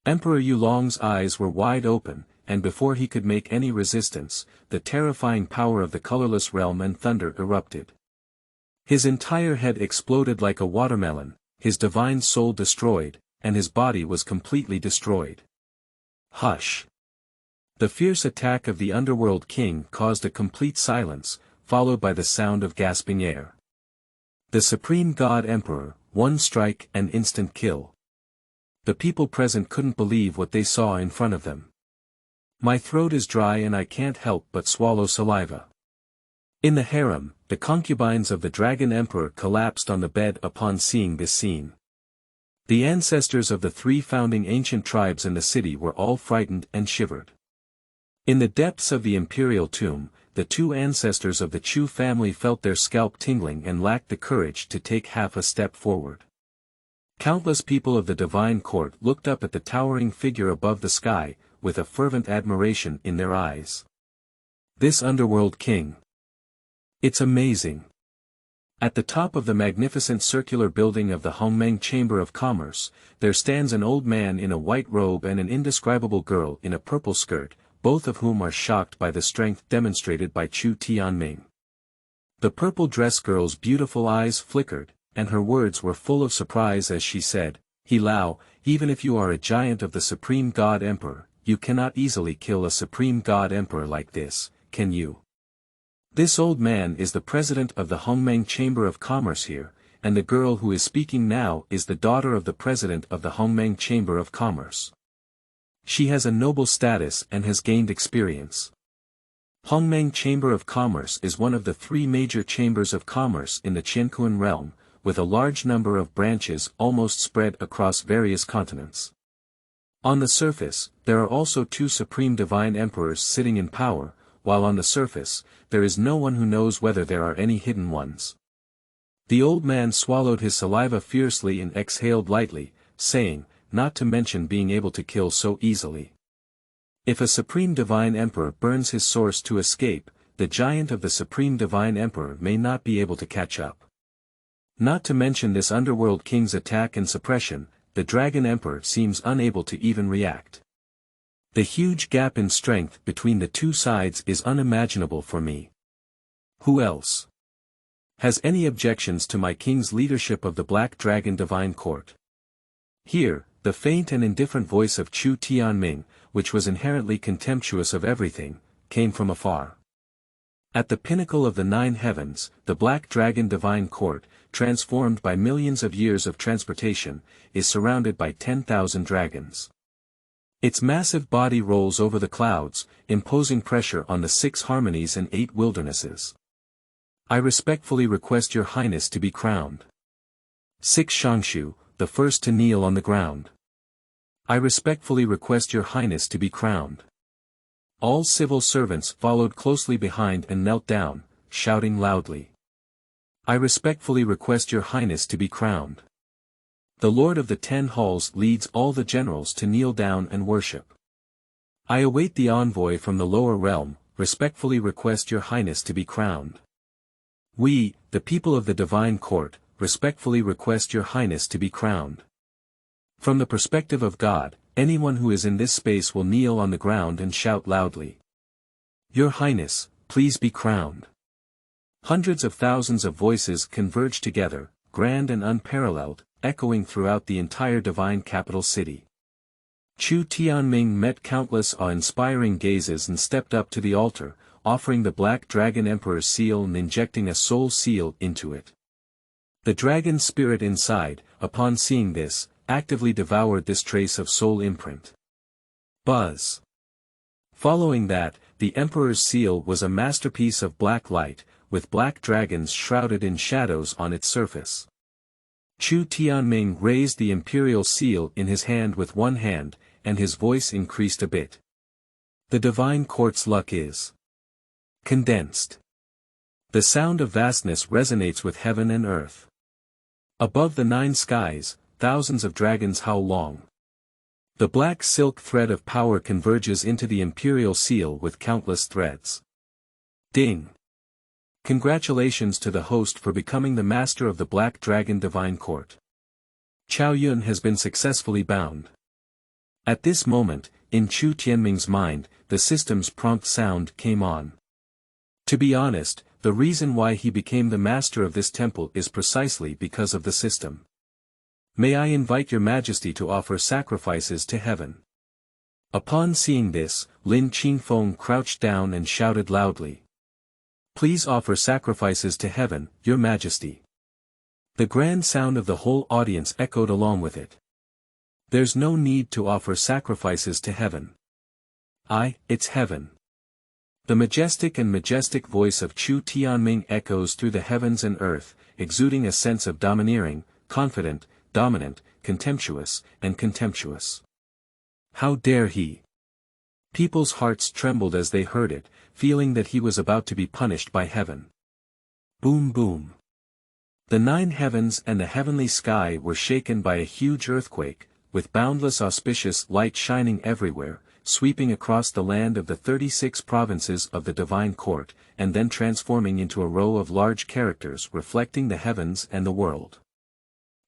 Emperor Yulong's eyes were wide open, and before he could make any resistance, the terrifying power of the colorless realm and thunder erupted. His entire head exploded like a watermelon, his divine soul destroyed, and his body was completely destroyed. Hush. The fierce attack of the underworld king caused a complete silence, followed by the sound of gasping air. The supreme god emperor, one strike and instant kill. The people present couldn't believe what they saw in front of them. My throat is dry and I can't help but swallow saliva. In the harem, the concubines of the Dragon Emperor collapsed on the bed upon seeing this scene. The ancestors of the three founding ancient tribes in the city were all frightened and shivered. In the depths of the imperial tomb, the two ancestors of the Chu family felt their scalp tingling and lacked the courage to take half a step forward. Countless people of the divine court looked up at the towering figure above the sky, with a fervent admiration in their eyes. This underworld king. It's amazing. At the top of the magnificent circular building of the Hongmeng Chamber of Commerce, there stands an old man in a white robe and an indescribable girl in a purple skirt, both of whom are shocked by the strength demonstrated by Chu Tianming. The purple dress girl's beautiful eyes flickered, and her words were full of surprise as she said, He Lao, even if you are a giant of the Supreme God Emperor, you cannot easily kill a Supreme God Emperor like this, can you? This old man is the president of the Hongmeng Chamber of Commerce here, and the girl who is speaking now is the daughter of the president of the Hongmeng Chamber of Commerce. She has a noble status and has gained experience. Hongmeng Chamber of Commerce is one of the three major chambers of commerce in the Qianquan realm, with a large number of branches almost spread across various continents. On the surface, there are also two supreme divine emperors sitting in power, while on the surface, there is no one who knows whether there are any hidden ones. The old man swallowed his saliva fiercely and exhaled lightly, saying, not to mention being able to kill so easily. If a supreme divine emperor burns his source to escape, the giant of the supreme divine emperor may not be able to catch up. Not to mention this underworld king's attack and suppression, the Dragon Emperor seems unable to even react. The huge gap in strength between the two sides is unimaginable for me. Who else has any objections to my king's leadership of the Black Dragon Divine Court? Here, the faint and indifferent voice of Chu Tianming, which was inherently contemptuous of everything, came from afar. At the pinnacle of the 9 heavens, the Black Dragon Divine Court, transformed by millions of years of transportation, is surrounded by 10,000 dragons. Its massive body rolls over the clouds, imposing pressure on the 6 harmonies and 8 wildernesses. I respectfully request your highness to be crowned. 6 Shangshu, the first to kneel on the ground. I respectfully request your highness to be crowned. All civil servants followed closely behind and knelt down, shouting loudly. I respectfully request your highness to be crowned. The Lord of the 10 Halls leads all the generals to kneel down and worship. I await the envoy from the lower realm, respectfully request your highness to be crowned. We, the people of the Divine Court, respectfully request your highness to be crowned. From the perspective of God, anyone who is in this space will kneel on the ground and shout loudly. Your highness, please be crowned. Hundreds of thousands of voices converge together, grand and unparalleled, echoing throughout the entire divine capital city. Chu Tianming met countless awe-inspiring gazes and stepped up to the altar, offering the Black Dragon Emperor's seal and injecting a soul seal into it. The dragon spirit inside, upon seeing this, actively devoured this trace of soul imprint. Buzz. Following that, the Emperor's seal was a masterpiece of black light, with black dragons shrouded in shadows on its surface. Chu Tianming raised the imperial seal in his hand with one hand, and his voice increased a bit. The divine court's luck is condensed. The sound of vastness resonates with heaven and earth. Above the 9 skies, thousands of dragons howl long. The black silk thread of power converges into the imperial seal with countless threads. Ding! Congratulations to the host for becoming the master of the Black Dragon Divine Court. Chao Yun has been successfully bound. At this moment, in Chu Tianming's mind, the system's prompt sound came on. To be honest, the reason why he became the master of this temple is precisely because of the system. May I invite your majesty to offer sacrifices to heaven. Upon seeing this, Lin Qingfeng crouched down and shouted loudly. Please offer sacrifices to heaven, your majesty. The grand sound of the whole audience echoed along with it. There's no need to offer sacrifices to heaven. It's heaven. The majestic voice of Chu Tianming echoes through the heavens and earth, exuding a sense of domineering, confident, dominant, contemptuous, and contemptuous. How dare he? People's hearts trembled as they heard it, feeling that he was about to be punished by heaven. Boom boom. The 9 heavens and the heavenly sky were shaken by a huge earthquake, with boundless auspicious light shining everywhere, sweeping across the land of the 36 provinces of the Divine Court, and then transforming into a row of large characters reflecting the heavens and the world.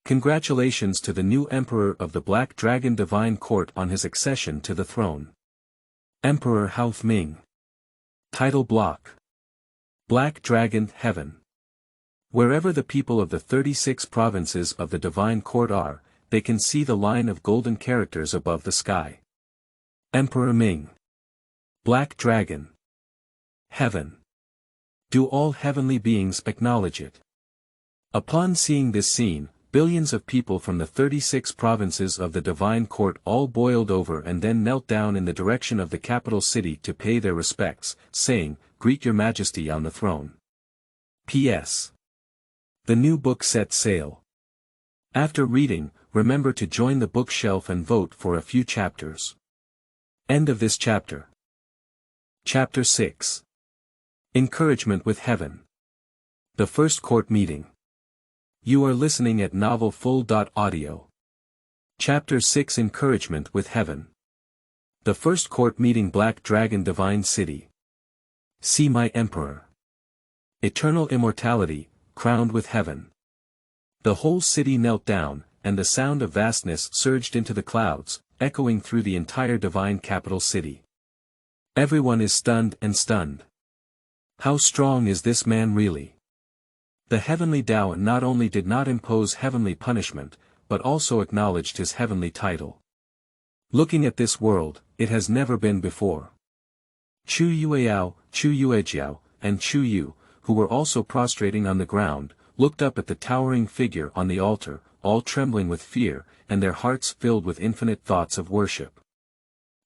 Congratulations to the new Emperor of the Black Dragon Divine Court on his accession to the throne. Emperor Haothming. Title block. Black Dragon Heaven. Wherever the people of the 36 provinces of the Divine Court are, they can see the line of golden characters above the sky. Emperor Ming. Black Dragon. Heaven. Do all heavenly beings acknowledge it? Upon seeing this scene, billions of people from the 36 provinces of the Divine Court all boiled over and then knelt down in the direction of the capital city to pay their respects, saying, "Greet your majesty on the throne." P.S. The new book sets sail. After reading, remember to join the bookshelf and vote for a few chapters. End of this chapter. Chapter 6. Encouragement with Heaven. The First Court Meeting. You are listening at novelfull.audio. Chapter 6 Encouragement with Heaven. The First Court Meeting Black Dragon Divine City. See my Emperor. Eternal immortality, crowned with heaven. The whole city knelt down, and the sound of vastness surged into the clouds, echoing through the entire divine capital city. Everyone is stunned and stunned. How strong is this man really? The heavenly Tao not only did not impose heavenly punishment, but also acknowledged his heavenly title. Looking at this world, it has never been before. Chu Yueyao, Chu Yuejiao, and Chu Yu, who were also prostrating on the ground, looked up at the towering figure on the altar, all trembling with fear, and their hearts filled with infinite thoughts of worship.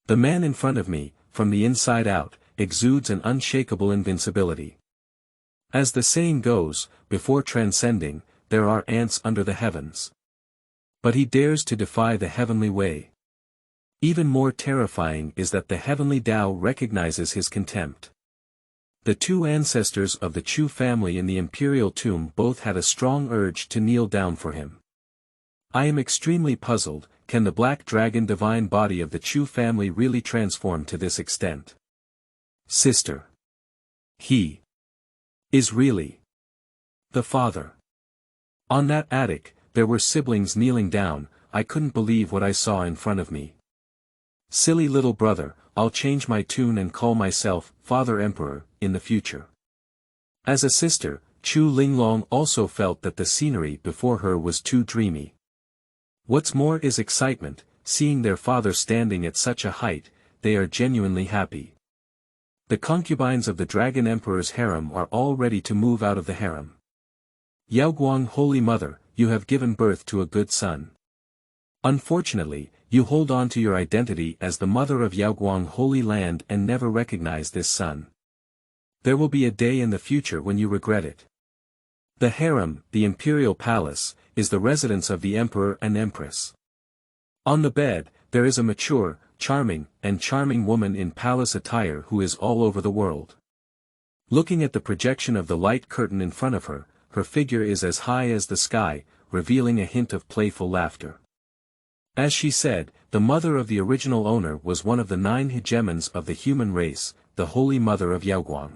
The man in front of me, from the inside out, exudes an unshakable invincibility. As the saying goes, before transcending, there are ants under the heavens. But he dares to defy the heavenly way. Even more terrifying is that the heavenly Tao recognizes his contempt. The two ancestors of the Chu family in the imperial tomb both had a strong urge to kneel down for him. I am extremely puzzled, can the black dragon divine body of the Chu family really transform to this extent? Sister. He is really the father. On that attic, there were siblings kneeling down. I couldn't believe what I saw in front of me. Silly little brother, I'll change my tune and call myself Father Emperor in the future. As a sister, Chu Linglong also felt that the scenery before her was too dreamy. What's more is excitement, seeing their father standing at such a height, they are genuinely happy. The concubines of the Dragon Emperor's harem are all ready to move out of the harem. Yaoguang, Holy Mother, you have given birth to a good son. Unfortunately, you hold on to your identity as the mother of Yaoguang Holy Land and never recognize this son. There will be a day in the future when you regret it. The harem, the imperial palace, is the residence of the emperor and empress. On the bed, there is a mature, charming woman in palace attire who is all over the world. Looking at the projection of the light curtain in front of her, her figure is as high as the sky, revealing a hint of playful laughter. As she said, the mother of the original owner was one of the 9 hegemons of the human race, the Holy Mother of Yaoguang.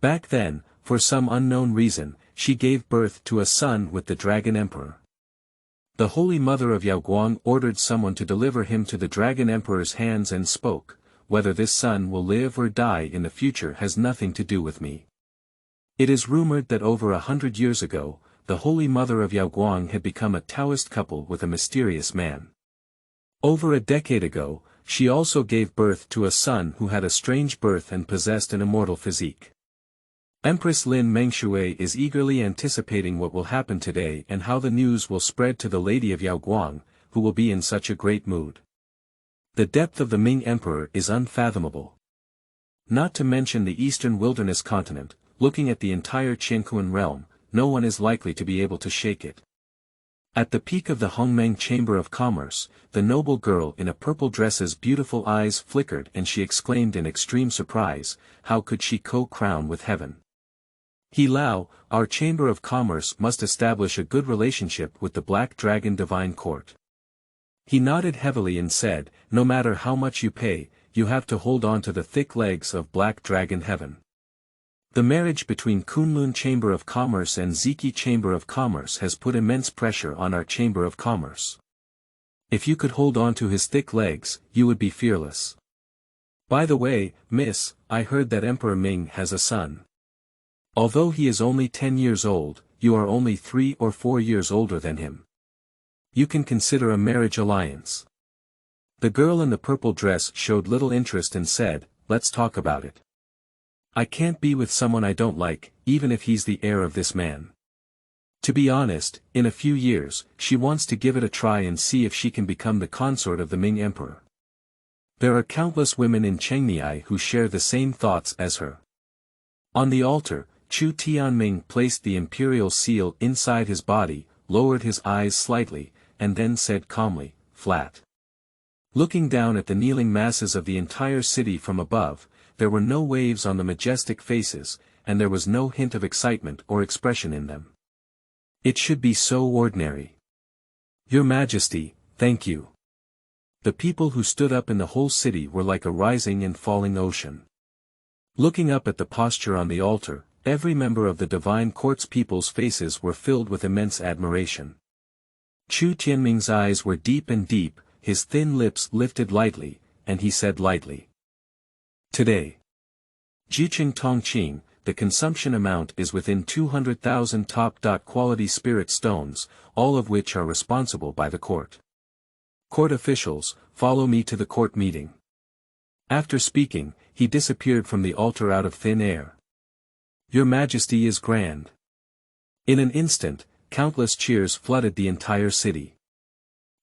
Back then, for some unknown reason, she gave birth to a son with the Dragon Emperor. The Holy Mother of Yaoguang ordered someone to deliver him to the Dragon Emperor's hands and spoke, whether this son will live or die in the future has nothing to do with me. It is rumored that over 100 years ago, the Holy Mother of Yaoguang had become a Taoist couple with a mysterious man. Over a decade ago, she also gave birth to a son who had a strange birth and possessed an immortal physique. Empress Lin Mengshui is eagerly anticipating what will happen today and how the news will spread to the Lady of Yaoguang, who will be in such a great mood. The depth of the Ming Emperor is unfathomable. Not to mention the eastern wilderness continent, looking at the entire Qianquan realm, no one is likely to be able to shake it. At the peak of the Hongmeng Chamber of Commerce, the noble girl in a purple dress's beautiful eyes flickered and she exclaimed in extreme surprise, how could she co-crown with heaven? He Lao, our Chamber of Commerce must establish a good relationship with the Black Dragon Divine Court. He nodded heavily and said, no matter how much you pay, you have to hold on to the thick legs of Black Dragon Heaven. The marriage between Kunlun Chamber of Commerce and Ziki Chamber of Commerce has put immense pressure on our Chamber of Commerce. If you could hold on to his thick legs, you would be fearless. By the way, miss, I heard that Emperor Ming has a son. Although he is only 10 years old, you are only 3 or 4 years older than him. You can consider a marriage alliance. The girl in the purple dress showed little interest and said, let's talk about it. I can't be with someone I don't like, even if he's the heir of this man. To be honest, in a few years, she wants to give it a try and see if she can become the consort of the Ming Emperor. There are countless women in Chengniai who share the same thoughts as her. On the altar, Chu Tianming placed the imperial seal inside his body, lowered his eyes slightly, and then said calmly, flat. Looking down at the kneeling masses of the entire city from above, there were no waves on the majestic faces, and there was no hint of excitement or expression in them. It should be so ordinary. Your Majesty, thank you. The people who stood up in the whole city were like a rising and falling ocean. Looking up at the posture on the altar, every member of the divine court's people's faces were filled with immense admiration. Chu Tianming's eyes were deep and deep, his thin lips lifted lightly, and he said lightly. Today. Jiqing Tongqing, the consumption amount is within 200,000 top-quality spirit stones, all of which are responsible by the court. Court officials, follow me to the court meeting. After speaking, he disappeared from the altar out of thin air. Your Majesty is grand. In an instant, countless cheers flooded the entire city.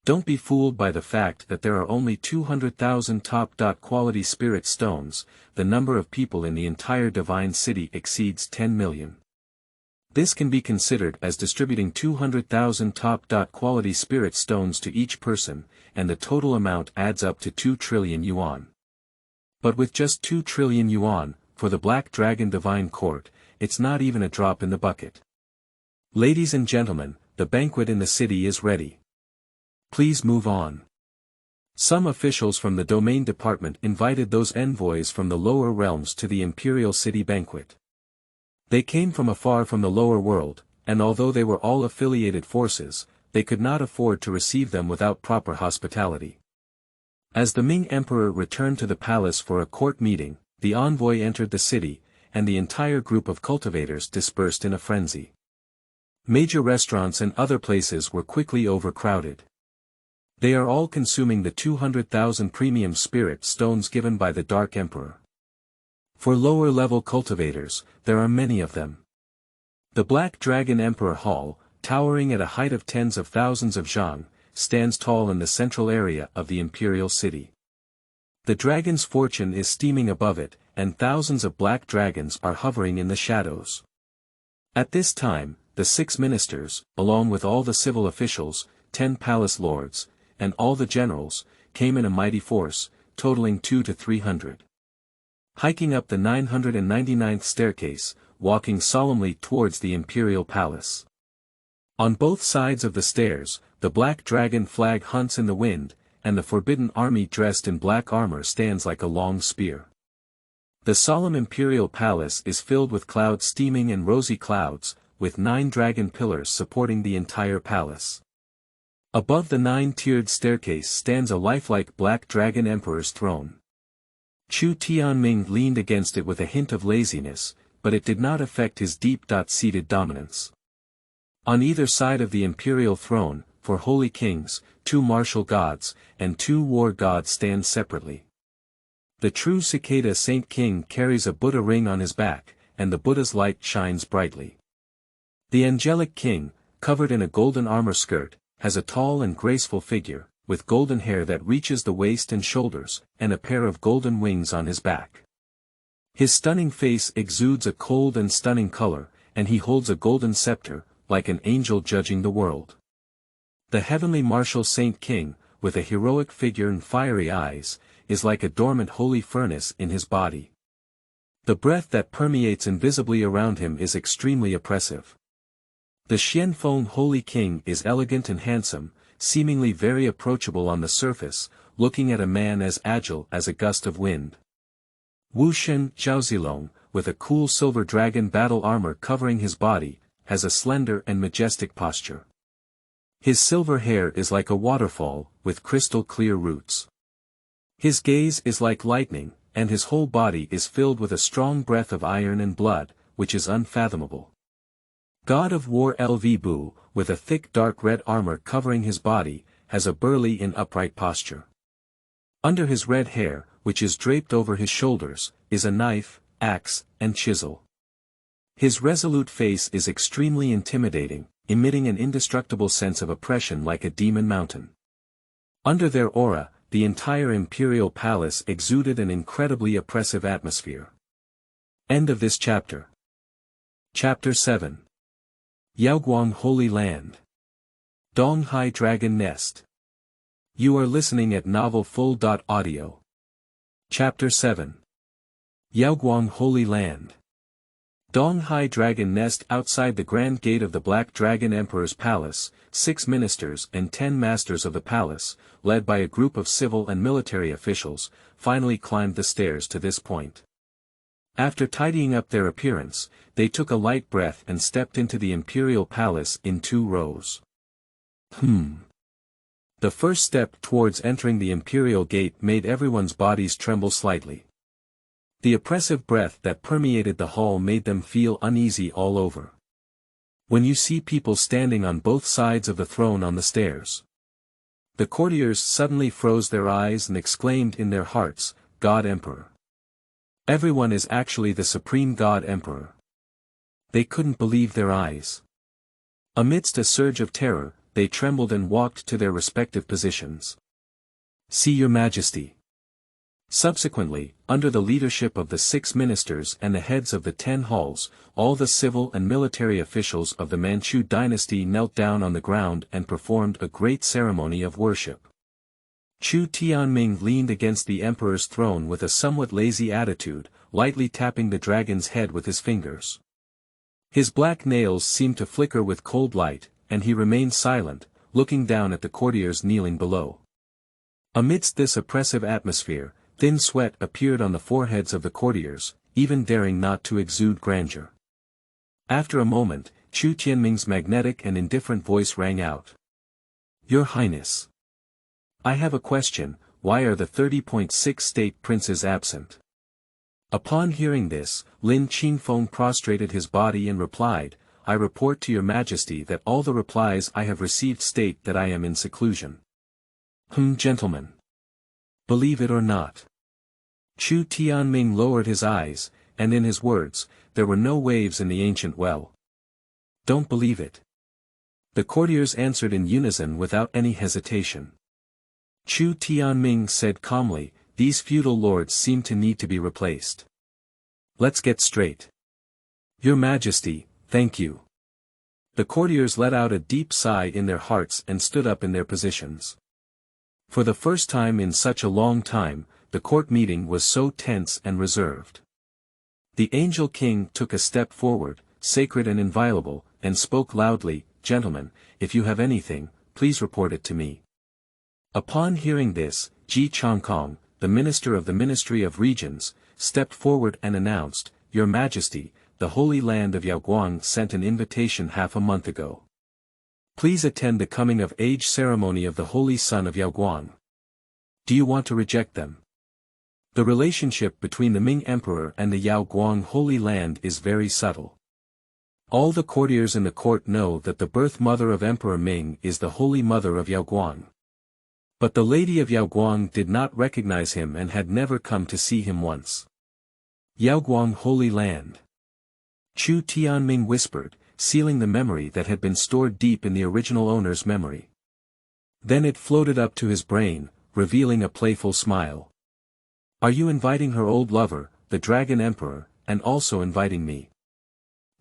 Don't be fooled by the fact that there are only 200,000 top-quality spirit stones, the number of people in the entire divine city exceeds 10 million. This can be considered as distributing 200,000 top-quality spirit stones to each person, and the total amount adds up to 2 trillion yuan. But with just 2 trillion yuan, for the Black Dragon Divine Court, it's not even a drop in the bucket. Ladies and gentlemen, the banquet in the city is ready. Please move on. Some officials from the domain department invited those envoys from the lower realms to the imperial city banquet. They came from afar from the lower world, and although they were all affiliated forces, they could not afford to receive them without proper hospitality. As the Ming Emperor returned to the palace for a court meeting, the envoy entered the city, and the entire group of cultivators dispersed in a frenzy. Major restaurants and other places were quickly overcrowded. They are all consuming the 200,000 premium spirit stones given by the Dark Emperor. For lower-level cultivators, there are many of them. The Black Dragon Emperor Hall, towering at a height of tens of thousands of zhang, stands tall in the central area of the imperial city. The dragon's fortune is steaming above it, and thousands of black dragons are hovering in the shadows. At this time, the 6 ministers, along with all the civil officials, 10 palace lords, and all the generals, came in a mighty force, totaling 200 to 300. Hiking up the 999th staircase, walking solemnly towards the imperial palace. On both sides of the stairs, the black dragon flag hunts in the wind, and the forbidden army dressed in black armor stands like a long spear. The solemn imperial palace is filled with clouds steaming and rosy clouds, with 9 dragon pillars supporting the entire palace. Above the 9-tiered staircase stands a lifelike Black Dragon Emperor's throne. Chu Tianming leaned against it with a hint of laziness, but it did not affect his deep-seated dominance. On either side of the imperial throne, for holy kings, 2 martial gods, and 2 war gods stand separately. The true cicada Saint King carries a Buddha ring on his back, and the Buddha's light shines brightly. The angelic king, covered in a golden armor skirt, has a tall and graceful figure, with golden hair that reaches the waist and shoulders, and a pair of golden wings on his back. His stunning face exudes a cold and stunning color, and he holds a golden scepter, like an angel judging the world. The heavenly martial Saint King, with a heroic figure and fiery eyes, is like a dormant holy furnace in his body. The breath that permeates invisibly around him is extremely oppressive. The Xianfeng Holy King is elegant and handsome, seemingly very approachable on the surface, looking at a man as agile as a gust of wind. Wu Shen Zhaozilong, with a cool silver dragon battle armor covering his body, has a slender and majestic posture. His silver hair is like a waterfall, with crystal-clear roots. His gaze is like lightning, and his whole body is filled with a strong breath of iron and blood, which is unfathomable. God of War Lv Bu, with a thick dark red armor covering his body, has a burly and upright posture. Under his red hair, which is draped over his shoulders, is a knife, axe, and chisel. His resolute face is extremely intimidating, emitting an indestructible sense of oppression like a demon mountain. Under their aura, the entire imperial palace exuded an incredibly oppressive atmosphere. End of this chapter. Chapter 7. Yaoguang Holy Land. Donghai Dragon Nest. You are listening at novelfull.audio. Chapter 7. Yaoguang Holy Land. Donghai Dragon Nest. Outside the grand gate of the Black Dragon Emperor's palace, 6 ministers and 10 masters of the palace, led by a group of civil and military officials, finally climbed the stairs to this point. After tidying up their appearance, they took a light breath and stepped into the imperial palace in 2 rows. The first step towards entering the imperial gate made everyone's bodies tremble slightly. The oppressive breath that permeated the hall made them feel uneasy all over. When you see people standing on both sides of the throne on the stairs. The courtiers suddenly froze their eyes and exclaimed in their hearts, God Emperor. Everyone is actually the Supreme God Emperor. They couldn't believe their eyes. Amidst a surge of terror, they trembled and walked to their respective positions. See Your Majesty. Subsequently, under the leadership of the 6 ministers and the heads of the 10 halls, all the civil and military officials of the Manchu dynasty knelt down on the ground and performed a great ceremony of worship. Chu Tianming leaned against the emperor's throne with a somewhat lazy attitude, lightly tapping the dragon's head with his fingers. His black nails seemed to flicker with cold light, and he remained silent, looking down at the courtiers kneeling below. Amidst this oppressive atmosphere, thin sweat appeared on the foreheads of the courtiers, even daring not to exude grandeur. After a moment, Chu Tianming's magnetic and indifferent voice rang out. Your Highness. I have a question, why are the 30.6 state princes absent? Upon hearing this, Lin Qingfeng prostrated his body and replied, I report to your majesty that all the replies I have received state that I am in seclusion. Gentlemen. Believe it or not. Chu Tianming lowered his eyes, and in his words, there were no waves in the ancient well. Don't believe it. The courtiers answered in unison without any hesitation. Chu Tianming said calmly, these feudal lords seem to need to be replaced. Let's get straight. Your Majesty, thank you. The courtiers let out a deep sigh in their hearts and stood up in their positions. For the first time in such a long time, the court meeting was so tense and reserved. The Angel King took a step forward, sacred and inviolable, and spoke loudly, Gentlemen, if you have anything, please report it to me. Upon hearing this, Ji Changkong, the minister of the Ministry of Regions, stepped forward and announced, Your Majesty, the Holy Land of Yaoguang sent an invitation half a month ago. Please attend the coming-of-age ceremony of the Holy Son of Yaoguang. Do you want to reject them? The relationship between the Ming Emperor and the Yaoguang Holy Land is very subtle. All the courtiers in the court know that the birth mother of Emperor Ming is the Holy Mother of Yaoguang. But the Lady of Yaoguang did not recognize him and had never come to see him once. Yaoguang Holy Land. Chu Tianming whispered, sealing the memory that had been stored deep in the original owner's memory. Then it floated up to his brain, revealing a playful smile. Are you inviting her old lover, the Dragon Emperor, and also inviting me?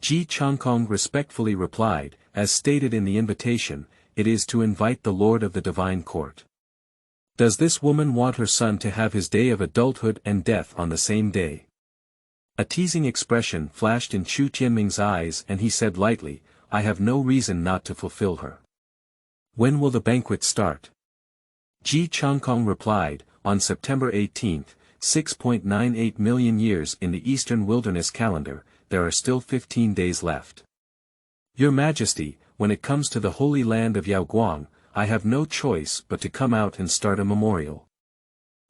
Ji Changkong respectfully replied, as stated in the invitation, it is to invite the Lord of the Divine Court. Does this woman want her son to have his day of adulthood and death on the same day? A teasing expression flashed in Chu Tianming's eyes and he said lightly, I have no reason not to fulfill her. When will the banquet start? Ji Changkong replied, on September 18, 6.98 million years in the Eastern Wilderness calendar, there are still 15 days left. Your Majesty, when it comes to the Holy Land of Yaoguang, I have no choice but to come out and start a memorial.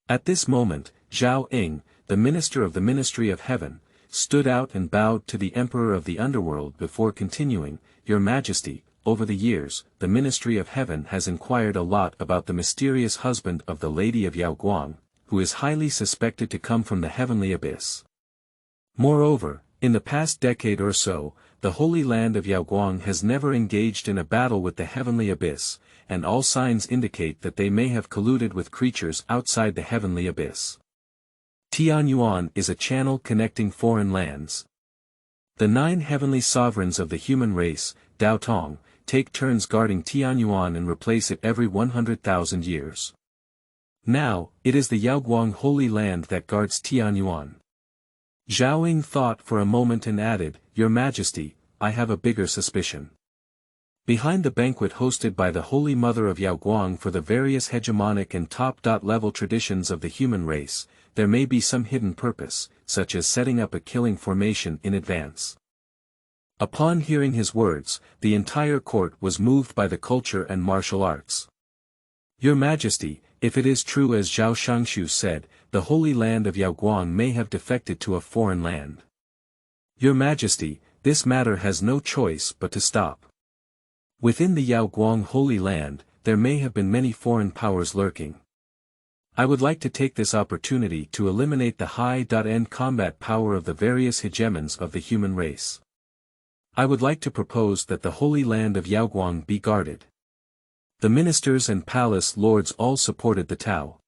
At this moment, Zhao Ying, the minister of the Ministry of Heaven, stood out and bowed to the Emperor of the Underworld before continuing, Your Majesty, over the years, the Ministry of Heaven has inquired a lot about the mysterious husband of the Lady of Yaoguang, who is highly suspected to come from the heavenly abyss. Moreover, in the past decade or so, the Holy Land of Yaoguang has never engaged in a battle with the heavenly abyss, and all signs indicate that they may have colluded with creatures outside the heavenly abyss. Tianyuan is a channel connecting foreign lands. The 9 heavenly sovereigns of the human race, Dao Tong, take turns guarding Tianyuan and replace it every 100,000 years. Now, it is the Yaoguang Holy Land that guards Tianyuan. Zhao Ying thought for a moment and added, Your Majesty, I have a bigger suspicion. Behind the banquet hosted by the Holy Mother of Yaoguang for the various hegemonic and top-level traditions of the human race, there may be some hidden purpose, such as setting up a killing formation in advance. Upon hearing his words, the entire court was moved by the culture and martial arts. Your Majesty, if it is true as Zhao Shangshu said, the holy land of Yaoguang may have defected to a foreign land. Your Majesty, this matter has no choice but to stop. Within the Yaoguang Holy Land, there may have been many foreign powers lurking. I would like to take this opportunity to eliminate the high-end combat power of the various hegemons of the human race. I would like to propose that the Holy Land of Yaoguang be guarded. The ministers and palace lords all supported the Tao.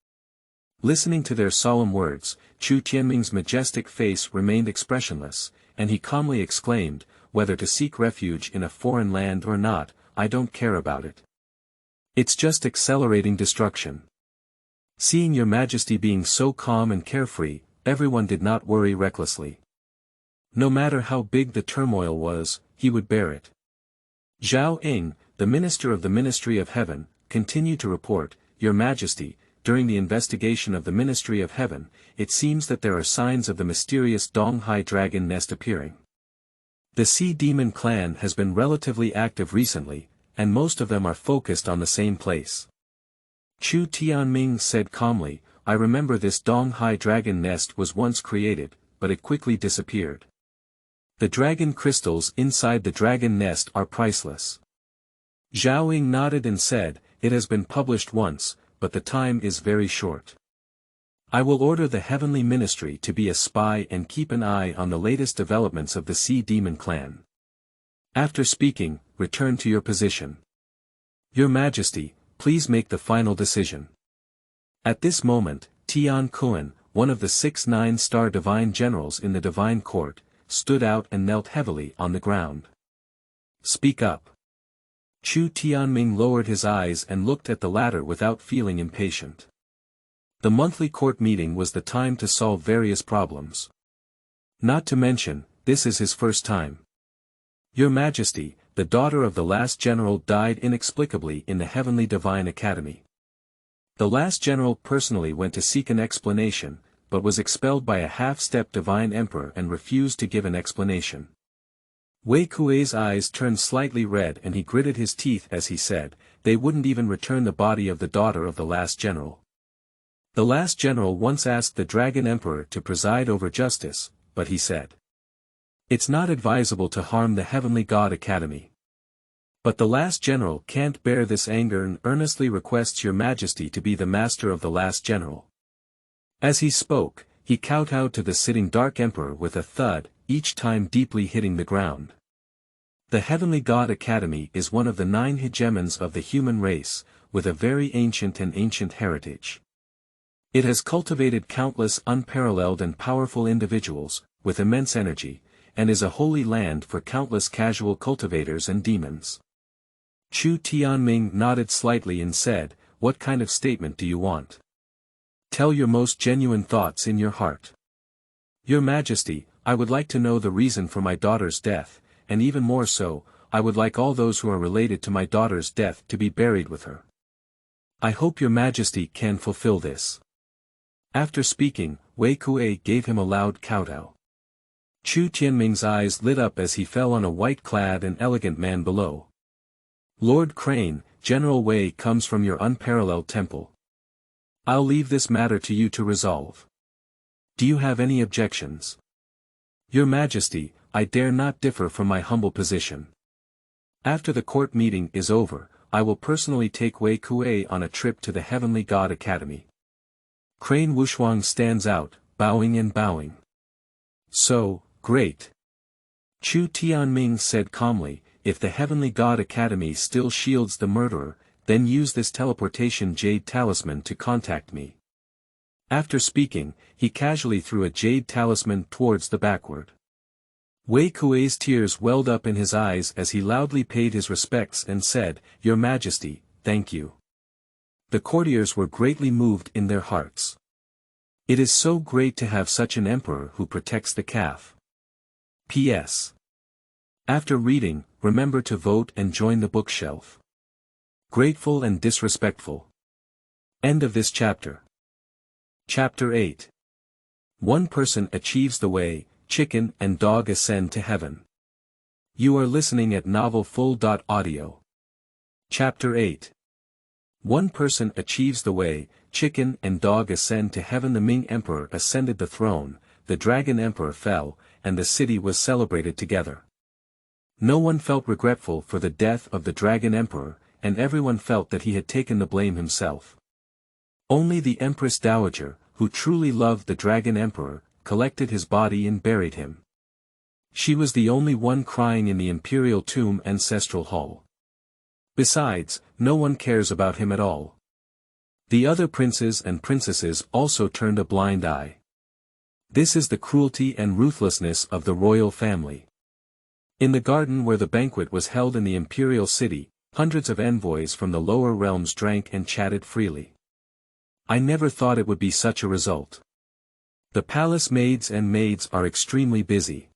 Listening to their solemn words, Chu Tianming's majestic face remained expressionless, and he calmly exclaimed, whether to seek refuge in a foreign land or not, I don't care about it. It's just accelerating destruction. Seeing your Majesty being so calm and carefree, everyone did not worry recklessly. No matter how big the turmoil was, he would bear it. Zhao Ying, the minister of the Ministry of Heaven, continued to report, Your Majesty, during the investigation of the Ministry of Heaven, it seems that there are signs of the mysterious Donghai dragon nest appearing. The Sea Demon clan has been relatively active recently, and most of them are focused on the same place. Chu Tianming said calmly, I remember this Donghai dragon nest was once created, but it quickly disappeared. The dragon crystals inside the dragon nest are priceless. Zhao Ying nodded and said, it has been published once, but the time is very short. I will order the Heavenly Ministry to be a spy and keep an eye on the latest developments of the Sea Demon clan. After speaking, return to your position. Your Majesty, please make the final decision. At this moment, Tian Kuan, one of the 6 9-star divine generals in the divine court, stood out and knelt heavily on the ground. Speak up. Chu Tianming lowered his eyes and looked at the latter without feeling impatient. The monthly court meeting was the time to solve various problems. Not to mention, this is his first time. Your Majesty, the daughter of the last general died inexplicably in the Heavenly Divine Academy. The last general personally went to seek an explanation, but was expelled by a half-step divine emperor and refused to give an explanation. Wei Kuei's eyes turned slightly red and he gritted his teeth as he said, they wouldn't even return the body of the daughter of the last general. The last general once asked the Dragon Emperor to preside over justice, but he said, it's not advisable to harm the Heavenly God Academy. But the last general can't bear this anger and earnestly requests your Majesty to be the master of the last general. As he spoke, he kowtowed to the sitting Dark Emperor with a thud, each time deeply hitting the ground. The Heavenly God Academy is one of the 9 hegemons of the human race, with a very ancient heritage. It has cultivated countless unparalleled and powerful individuals, with immense energy, and is a holy land for countless casual cultivators and demons. Chu Tianming nodded slightly and said, what kind of statement do you want? Tell your most genuine thoughts in your heart. Your Majesty, I would like to know the reason for my daughter's death, and even more so, I would like all those who are related to my daughter's death to be buried with her. I hope your Majesty can fulfill this. After speaking, Wei Kuei gave him a loud kowtow. Chu Tianming's eyes lit up as he fell on a white-clad and elegant man below. Lord Crane, General Wei comes from your unparalleled temple. I'll leave this matter to you to resolve. Do you have any objections? Your Majesty, I dare not differ from my humble position. After the court meeting is over, I will personally take Wei Kuei on a trip to the Heavenly God Academy. Crane Wuxuang stands out, bowing and bowing. So, great. Chu Tianming said calmly, if the Heavenly God Academy still shields the murderer, then use this teleportation jade talisman to contact me. After speaking, he casually threw a jade talisman towards the backward. Wei Kuei's tears welled up in his eyes as he loudly paid his respects and said, Your Majesty, thank you. The courtiers were greatly moved in their hearts. It is so great to have such an emperor who protects the calf. P.S. After reading, remember to vote and join the bookshelf. Grateful and disrespectful. End of this chapter. Chapter 8. One person achieves the way, chicken and dog ascend to heaven. You are listening at novelfull.audio. Chapter 8. One person achieves the way, chicken and dog ascend to heaven. The Ming Emperor ascended the throne, the Dragon Emperor fell, and the city was celebrated together. No one felt regretful for the death of the Dragon Emperor, and everyone felt that he had taken the blame himself. Only the Empress Dowager, who truly loved the Dragon Emperor, collected his body and buried him. She was the only one crying in the imperial tomb ancestral hall. Besides, no one cares about him at all. The other princes and princesses also turned a blind eye. This is the cruelty and ruthlessness of the royal family. In the garden where the banquet was held in the imperial city, hundreds of envoys from the lower realms drank and chatted freely. I never thought it would be such a result. The palace maids are extremely busy.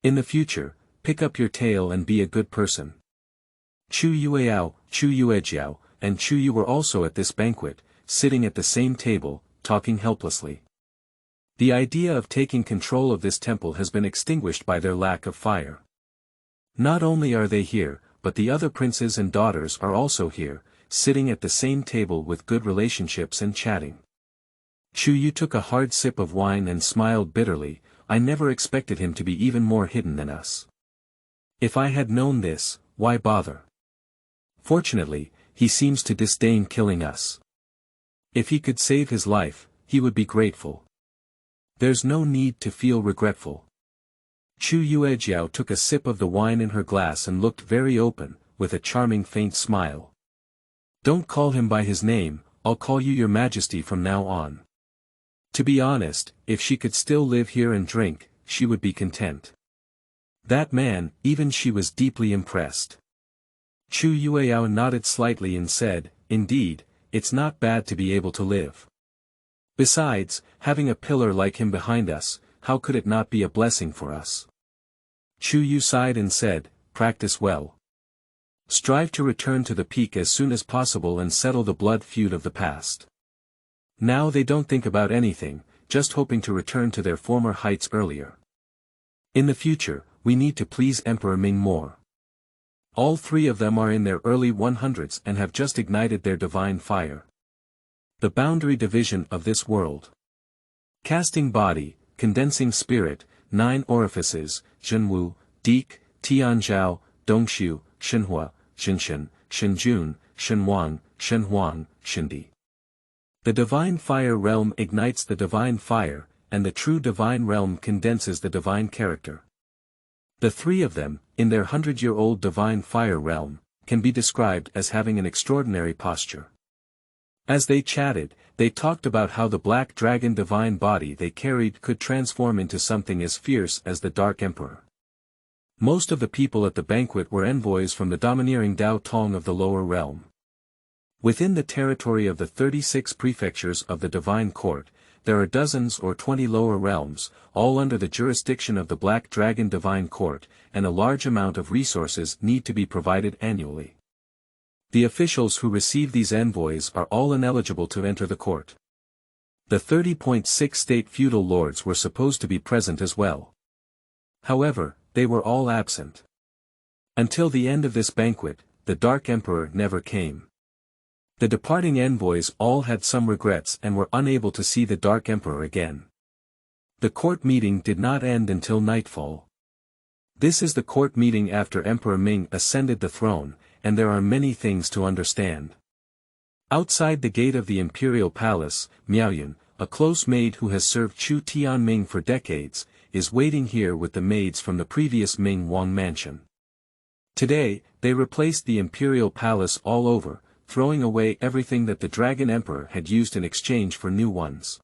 In the future, pick up your tail and be a good person. Chu Yueao, Chu Yuejiao, and Chu Yu were also at this banquet, sitting at the same table, talking helplessly. The idea of taking control of this temple has been extinguished by their lack of fire. Not only are they here, but the other princes and daughters are also here, sitting at the same table with good relationships and chatting. Chu Yu took a hard sip of wine and smiled bitterly. I never expected him to be even more hidden than us. If I had known this, why bother? Fortunately, he seems to disdain killing us. If he could save his life, he would be grateful. There's no need to feel regretful. Chu Yuejiao took a sip of the wine in her glass and looked very open, with a charming faint smile. Don't call him by his name, I'll call you your majesty from now on. To be honest, if she could still live here and drink, she would be content. That man, even she was deeply impressed. Chu Yuejiao nodded slightly and said, indeed, it's not bad to be able to live. Besides, having a pillar like him behind us, how could it not be a blessing for us? Chu Yu sighed and said, practice well. Strive to return to the peak as soon as possible and settle the blood feud of the past. Now they don't think about anything, just hoping to return to their former heights earlier. In the future, we need to please Emperor Ming more. All three of them are in their early 100s and have just ignited their divine fire. The boundary division of this world. Casting body, condensing spirit, 9 orifices, Zhenwu, Deek, Tianzhao, Dongshu, Shenhua, Shinshen, Shenjun, Shenwang, Shenhuang, Shindi. The divine fire realm ignites the divine fire, and the true divine realm condenses the divine character. The three of them, in their 100-year-old divine fire realm, can be described as having an extraordinary posture. As they chatted, they talked about how the black dragon divine body they carried could transform into something as fierce as the Dark Emperor. Most of the people at the banquet were envoys from the domineering Dao Tong of the lower realm. Within the territory of the 36 prefectures of the divine court, there are dozens or 20 lower realms, all under the jurisdiction of the Black Dragon Divine Court, and a large amount of resources need to be provided annually. The officials who receive these envoys are all ineligible to enter the court. The 30.6 state feudal lords were supposed to be present as well. However, they were all absent. Until the end of this banquet, the Dark Emperor never came. The departing envoys all had some regrets and were unable to see the Dark Emperor again. The court meeting did not end until nightfall. This is the court meeting after Emperor Ming ascended the throne, and there are many things to understand. Outside the gate of the imperial palace, Miaoyun, a close maid who has served Chu Tianming for decades, is waiting here with the maids from the previous Ming Wang mansion. Today, they replaced the imperial palace all over, throwing away everything that the Dragon Emperor had used in exchange for new ones.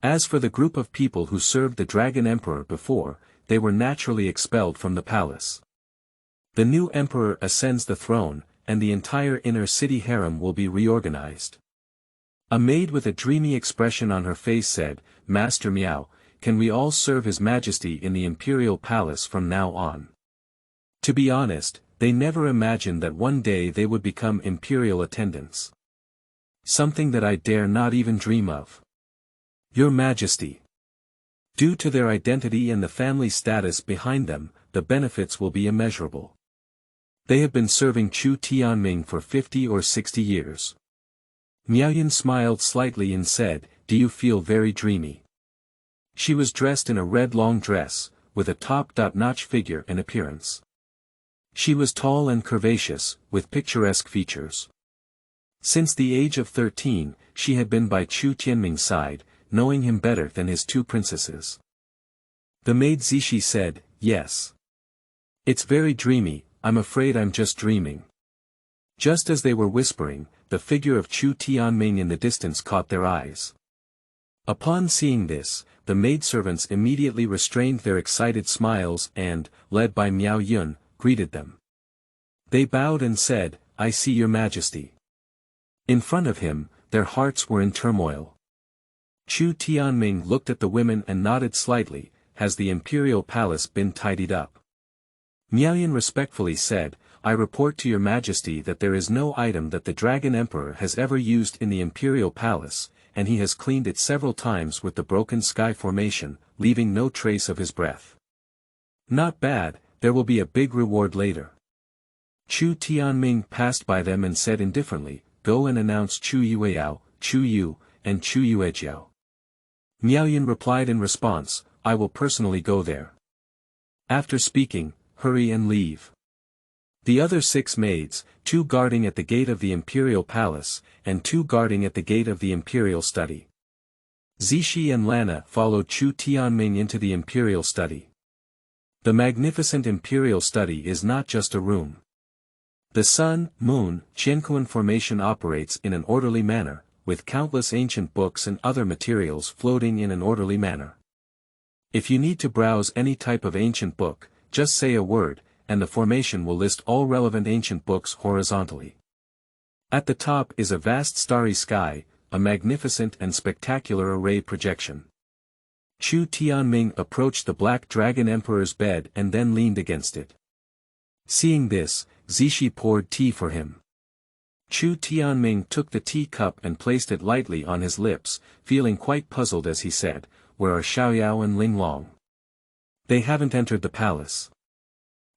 As for the group of people who served the Dragon Emperor before, they were naturally expelled from the palace. The new emperor ascends the throne, and the entire inner city harem will be reorganized. A maid with a dreamy expression on her face said, Master Miao, can we all serve His Majesty in the imperial palace from now on? To be honest, they never imagined that one day they would become imperial attendants. Something that I dare not even dream of. Your Majesty. Due to their identity and the family status behind them, the benefits will be immeasurable. They have been serving Chu Tianming for 50 or 60 years. Miaoyun smiled slightly and said, "Do you feel very dreamy?" She was dressed in a red long dress, with a top-notch figure and appearance. She was tall and curvaceous, with picturesque features. Since the age of 13, she had been by Chu Tianming's side, knowing him better than his two princesses. The maid Zishi said, "Yes. It's very dreamy, I'm afraid I'm just dreaming." Just as they were whispering, the figure of Chu Tianming in the distance caught their eyes. Upon seeing this, the maidservants immediately restrained their excited smiles and, led by Miao Yun, greeted them. They bowed and said, "I see your majesty." In front of him, their hearts were in turmoil. Chu Tianming looked at the women and nodded slightly. "Has the imperial palace been tidied up?" Miaoyun respectfully said, "I report to your majesty that there is no item that the Dragon Emperor has ever used in the imperial palace, and he has cleaned it several times with the broken sky formation, leaving no trace of his breath." "Not bad, there will be a big reward later." Chu Tianming passed by them and said indifferently, "Go and announce Chu Yueyao, Chu Yu, and Chu Yuejiao." Miaoyun replied in response, "I will personally go there." After speaking, "Hurry and leave." The other 6 maids, 2 guarding at the gate of the imperial palace, and 2 guarding at the gate of the imperial study. Zishi and Lana followed Chu Tianming into the imperial study. The magnificent imperial study is not just a room. The sun, moon, Qiankuan formation operates in an orderly manner, with countless ancient books and other materials floating in an orderly manner. If you need to browse any type of ancient book, just say a word, and the formation will list all relevant ancient books horizontally. At the top is a vast starry sky, a magnificent and spectacular array projection. Chu Tianming approached the Black Dragon Emperor's bed and then leaned against it. Seeing this, Zishi poured tea for him. Chu Tianming took the tea cup and placed it lightly on his lips, feeling quite puzzled as he said, "Where are Xiaoyao and Linglong? They haven't entered the palace.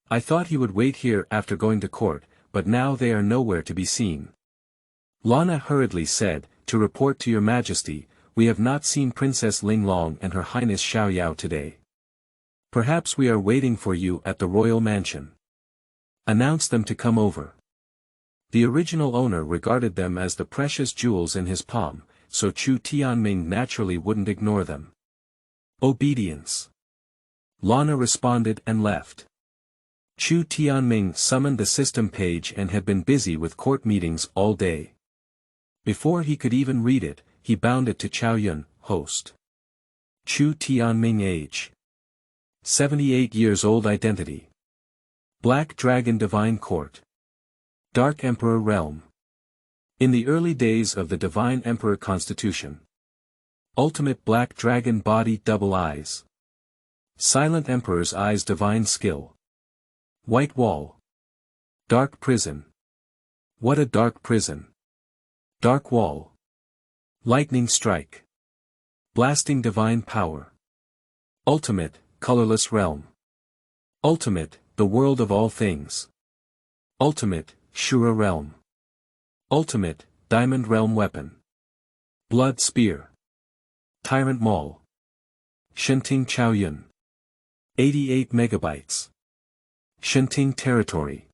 I thought he would wait here after going to court, but now they are nowhere to be seen." Lana hurriedly said, "To report to your majesty, we have not seen Princess Linglong and her Highness Xiaoyao today. Perhaps we are waiting for you at the royal mansion. Announce them to come over." The original owner regarded them as the precious jewels in his palm, so Chu Tianming naturally wouldn't ignore them. "Obedience." Lana responded and left. Chu Tianming summoned the system page and had been busy with court meetings all day. Before he could even read it, he bound it to Chaoyun, host. Chu Tianming age. 78 years old identity. Black Dragon Divine Court. Dark Emperor Realm. In the early days of the Divine Emperor Constitution. Ultimate Black Dragon Body Double Eyes. Silent Emperor's Eyes Divine Skill. White Wall. Dark Prison. What a dark prison. Dark Wall. Lightning Strike. Blasting Divine Power. Ultimate, Colorless Realm. Ultimate, the World of All Things. Ultimate, Shura Realm. Ultimate, Diamond Realm Weapon. Blood Spear. Tyrant Maul. Shenting Chaoyun. 88 megabytes. Shenting Territory.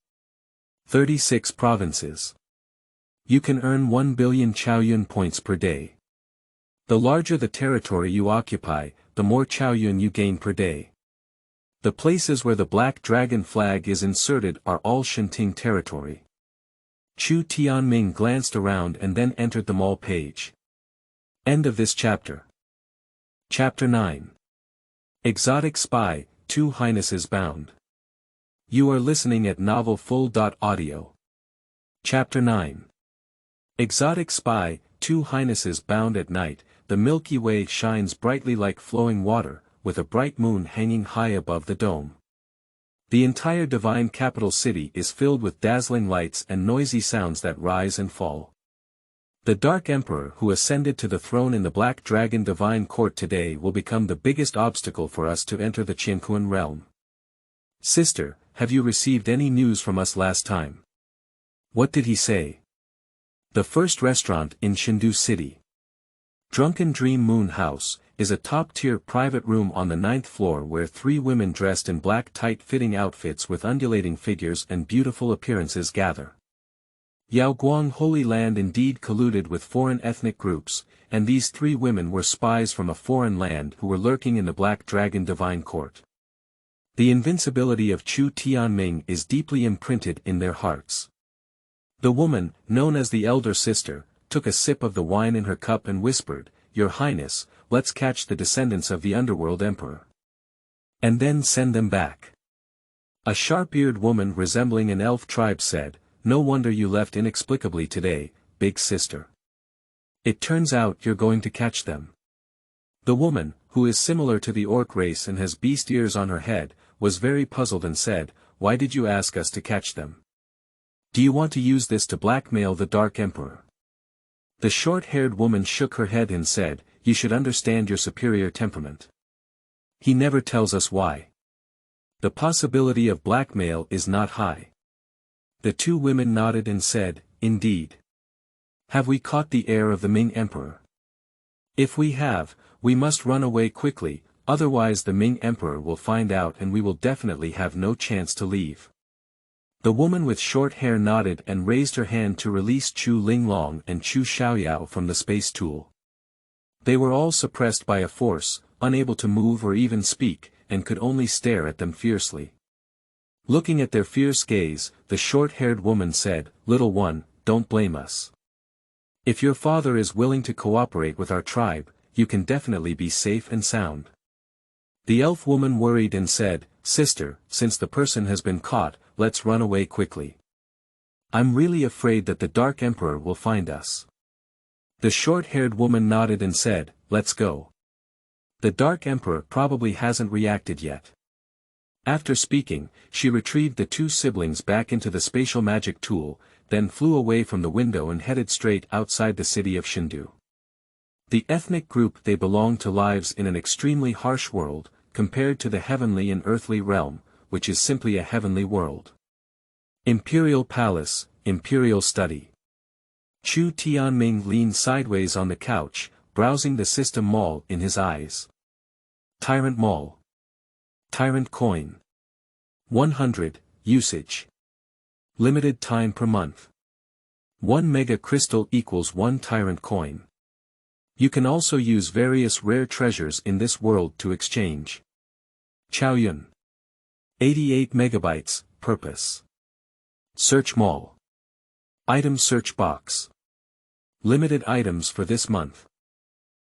36 provinces. You can earn 1 billion Chaoyun points per day. The larger the territory you occupy, the more Chaoyun you gain per day. The places where the Black Dragon flag is inserted are all Shenting territory. Chu Tianming glanced around and then entered the mall page. End of this chapter. Chapter 9. Exotic Spy, 2 Highnesses Bound. You are listening at novelfull.audio. Chapter 9. Exotic Spy, 2 Highnesses Bound. At night, the Milky Way shines brightly like flowing water, with a bright moon hanging high above the dome. The entire divine capital city is filled with dazzling lights and noisy sounds that rise and fall. The Dark Emperor who ascended to the throne in the Black Dragon Divine Court today will become the biggest obstacle for us to enter the Xuanhuan realm. Sister, have you received any news from us last time? What did he say? The first restaurant in Chengdu City. Drunken Dream Moon House is a top-tier private room on the 9th floor where 3 women dressed in black tight-fitting outfits with undulating figures and beautiful appearances gather. Yaoguang Holy Land indeed colluded with foreign ethnic groups, and these 3 women were spies from a foreign land who were lurking in the Black Dragon Divine Court. The invincibility of Chu Tianming is deeply imprinted in their hearts. The woman, known as the elder sister, took a sip of the wine in her cup and whispered, "Your Highness, let's catch the descendants of the underworld emperor. And then send them back." A sharp-eared woman resembling an elf tribe said, "No wonder you left inexplicably today, big sister. It turns out you're going to catch them." The woman, who is similar to the orc race and has beast ears on her head, was very puzzled and said, "Why did you ask us to catch them? Do you want to use this to blackmail the Dark Emperor?" The short-haired woman shook her head and said, "You should understand your superior temperament. He never tells us why. The possibility of blackmail is not high." The 2 women nodded and said, "Indeed. Have we caught the heir of the Ming Emperor? If we have, we must run away quickly, otherwise the Ming Emperor will find out and we will definitely have no chance to leave." The woman with short hair nodded and raised her hand to release Chu Linglong and Chu Xiaoyao from the space tool. They were all suppressed by a force, unable to move or even speak, and could only stare at them fiercely. Looking at their fierce gaze, the short-haired woman said, "Little one, don't blame us. If your father is willing to cooperate with our tribe, you can definitely be safe and sound." The elf woman worried and said, "Sister, since the person has been caught, let's run away quickly. I'm really afraid that the Dark Emperor will find us." The short-haired woman nodded and said, "Let's go. The Dark Emperor probably hasn't reacted yet." After speaking, she retrieved the 2 siblings back into the spatial magic tool, then flew away from the window and headed straight outside the city of Chengdu. The ethnic group they belonged to lives in an extremely harsh world, compared to the heavenly and earthly realm, which is simply a heavenly world. Imperial Palace, Imperial Study. Chu Tianming leaned sideways on the couch, browsing the system mall in his eyes. Tyrant Mall. Tyrant Coin. 100, usage. Limited time per month. 1 mega crystal equals 1 Tyrant Coin. You can also use various rare treasures in this world to exchange. Chaoyun. 88 megabytes, purpose. Search Mall. Item search box. Limited items for this month.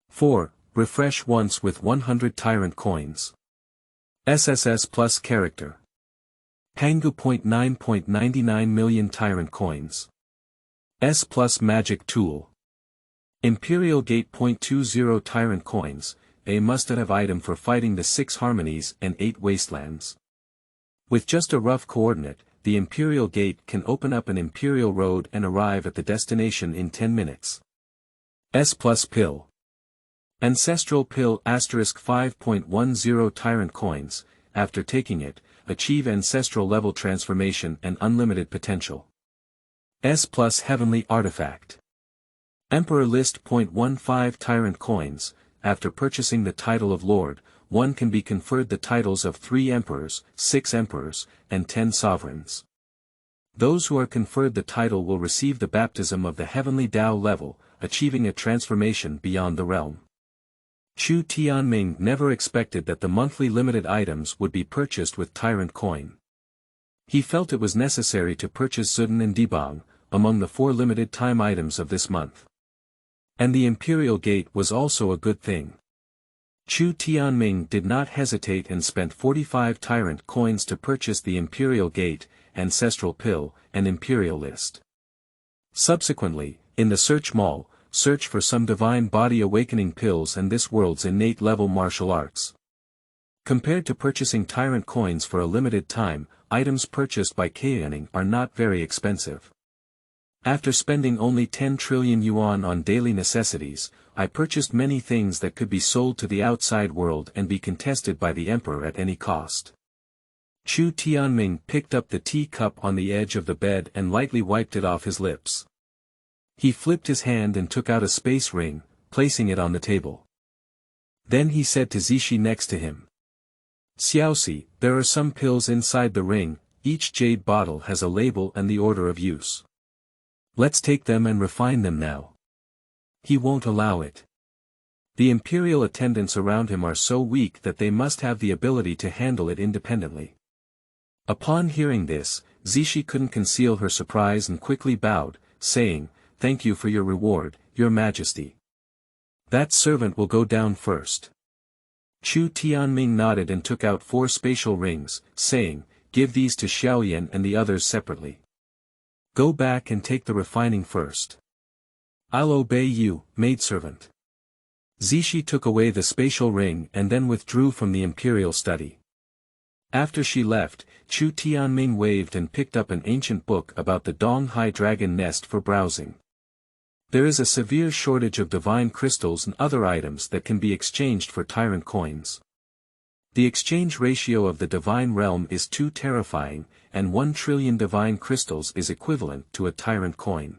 4. Refresh once with 100 Tyrant Coins. SSS plus character. Pangu 9.99 million Tyrant Coins. S plus magic tool. Imperial Gate 0.20 Tyrant Coins, a must-have item for fighting the 6 harmonies and 8 wastelands. With just a rough coordinate, the Imperial Gate can open up an Imperial Road and arrive at the destination in 10 minutes. S plus pill. Ancestral Pill * 5.10 Tyrant Coins, after taking it, achieve ancestral level transformation and unlimited potential. S plus Heavenly Artifact. Emperor List 0.15 Tyrant Coins, after purchasing the title of Lord, one can be conferred the titles of 3 Emperors, 6 Emperors, and 10 Sovereigns. Those who are conferred the title will receive the baptism of the Heavenly Tao level, achieving a transformation beyond the realm. Chu Tianming never expected that the monthly limited items would be purchased with Tyrant Coin. He felt it was necessary to purchase Zuden and Dibang, among the 4 limited time items of this month. And the Imperial Gate was also a good thing. Chu Tianming did not hesitate and spent 45 Tyrant Coins to purchase the Imperial Gate, Ancestral Pill, and Imperial List. Subsequently, in the Search Mall, search for some divine body awakening pills and this world's innate level martial arts. Compared to purchasing Tyrant Coins for a limited time, items purchased by Kayaning are not very expensive. After spending only 10 trillion yuan on daily necessities, I purchased many things that could be sold to the outside world and be contested by the emperor at any cost. Chu Tianming picked up the tea cup on the edge of the bed and lightly wiped it off his lips. He flipped his hand and took out a space ring, placing it on the table. Then he said to Zishi next to him. Xiaoxi, there are some pills inside the ring, each jade bottle has a label and the order of use. Let's take them and refine them now. He won't allow it. The imperial attendants around him are so weak that they must have the ability to handle it independently. Upon hearing this, Zishi couldn't conceal her surprise and quickly bowed, saying, "Thank you for your reward, Your Majesty. That servant will go down first." Chu Tianming nodded and took out 4 spatial rings, saying, "Give these to Xiaoyan and the others separately. Go back and take the refining first." "I'll obey you, maidservant." Zishi took away the spatial ring and then withdrew from the imperial study. After she left, Chu Tianming waved and picked up an ancient book about the Donghai dragon nest for browsing. There is a severe shortage of divine crystals and other items that can be exchanged for tyrant coins. The exchange ratio of the divine realm is too terrifying, and 1 trillion divine crystals is equivalent to a tyrant coin.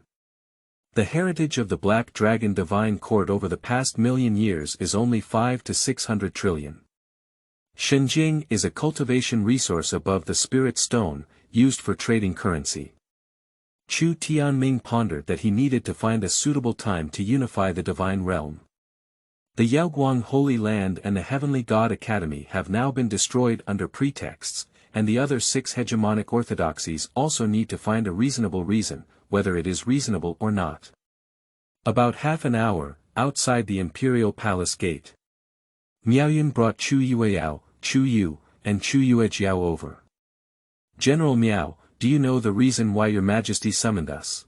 The heritage of the Black Dragon Divine Court over the past million years is only 5 to 600 trillion. Shenjing is a cultivation resource above the Spirit Stone, used for trading currency. Chu Tianming pondered that he needed to find a suitable time to unify the divine realm. The Yaoguang Holy Land and the Heavenly God Academy have now been destroyed under pretexts, and the other 6 hegemonic orthodoxies also need to find a reasonable reason, whether it is reasonable or not. About half an hour, outside the imperial palace gate, Miaoyun brought Chu Yueyao, Chu Yu, and Chu Yuejiao over. "General Miao, do you know the reason why Your Majesty summoned us?"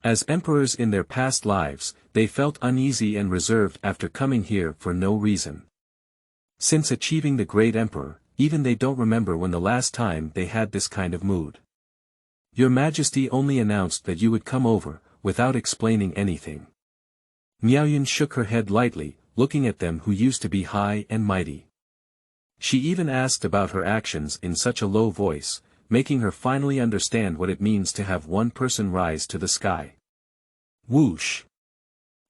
As emperors in their past lives, they felt uneasy and reserved after coming here for no reason. Since achieving the great emperor, even they don't remember when the last time they had this kind of mood. "Your Majesty only announced that you would come over, without explaining anything." Miaoyun shook her head lightly, looking at them who used to be high and mighty. She even asked about her actions in such a low voice, making her finally understand what it means to have one person rise to the sky. Whoosh!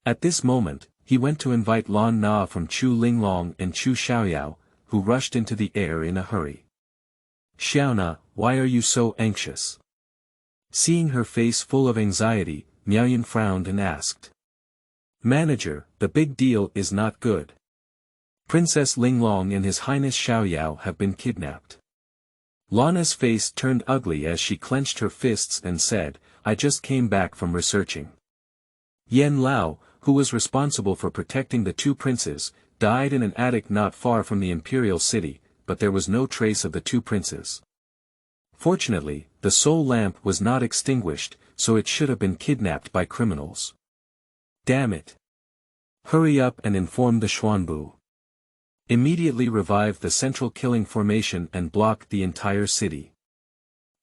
At this moment, he went to invite Lan Na from Chu Linglong and Chu Xiaoyao, who rushed into the air in a hurry. "Xiaona, why are you so anxious?" Seeing her face full of anxiety, Miaoyun frowned and asked. "Manager, the big deal is not good. Princess Linglong and His Highness Xiaoyao have been kidnapped." Lana's face turned ugly as she clenched her fists and said, "I just came back from researching. Yen Lao, who was responsible for protecting the 2 princes, died in an attic not far from the imperial city, but there was no trace of the 2 princes. Fortunately, the soul lamp was not extinguished, so it should have been kidnapped by criminals. Damn it. Hurry up and inform the Xuanbu. Immediately revive the central killing formation and block the entire city.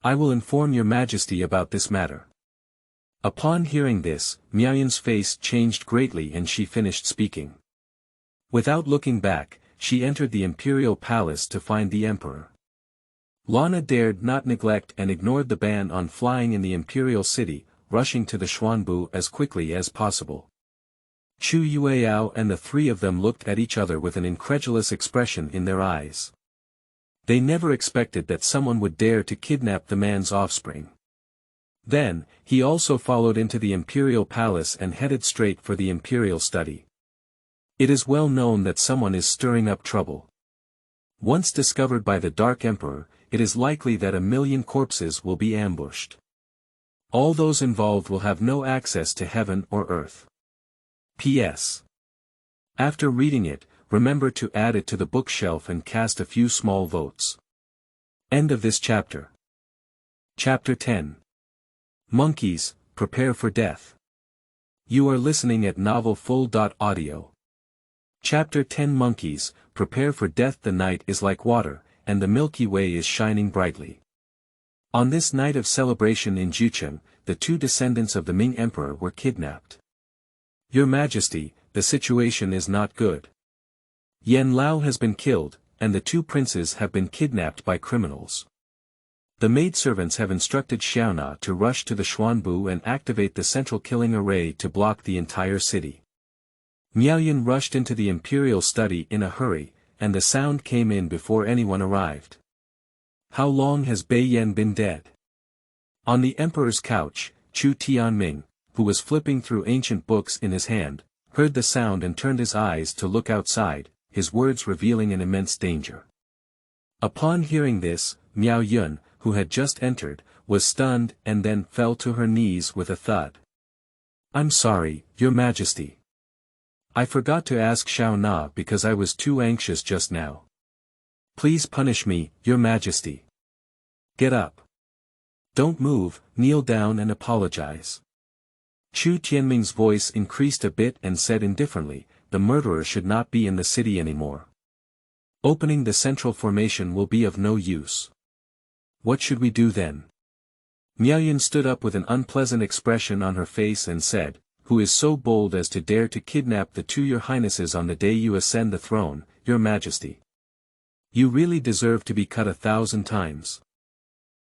I will inform Your Majesty about this matter." Upon hearing this, Miaoyun's face changed greatly and she finished speaking. Without looking back, she entered the imperial palace to find the emperor. Lana dared not neglect and ignored the ban on flying in the imperial city, rushing to the Xuanbu as quickly as possible. Chu Yueyao and the 3 of them looked at each other with an incredulous expression in their eyes. They never expected that someone would dare to kidnap the man's offspring. Then, he also followed into the imperial palace and headed straight for the imperial study. It is well known that someone is stirring up trouble. Once discovered by the Dark Emperor, it is likely that 1,000,000 corpses will be ambushed. All those involved will have no access to heaven or earth. P.S. After reading it, remember to add it to the bookshelf and cast a few small votes. End of this chapter. Chapter 10. Monkeys, Prepare for Death. You are listening at novelfull.audio. Chapter 10. Monkeys, Prepare for Death. The night is like water, and the Milky Way is shining brightly. On this night of celebration in Jucheng, the two descendants of the Ming Emperor were kidnapped. Your Majesty, the situation is not good. Yen Lao has been killed, and the two princes have been kidnapped by criminals. The maidservants have instructed Xiaona to rush to the Xuanbu and activate the central killing array to block the entire city. Miaoyan rushed into the imperial study in a hurry, and the sound came in before anyone arrived. How long has Bai Yan been dead? On the emperor's couch, Chu Tianming, who was flipping through ancient books in his hand, heard the sound and turned his eyes to look outside, his words revealing an immense danger. Upon hearing this, Miao Yun, who had just entered, was stunned and then fell to her knees with a thud. I'm sorry, Your Majesty. I forgot to ask Xiaona because I was too anxious just now. Please punish me, Your Majesty. Get up. Don't move, kneel down and apologize. Chu Tianming's voice increased a bit and said indifferently, the murderer should not be in the city anymore. Opening the central formation will be of no use. What should we do then? Miaoyan stood up with an unpleasant expression on her face and said, Who is so bold as to dare to kidnap the two Your Highnesses on the day you ascend the throne, Your Majesty? You really deserve to be cut 1,000 times.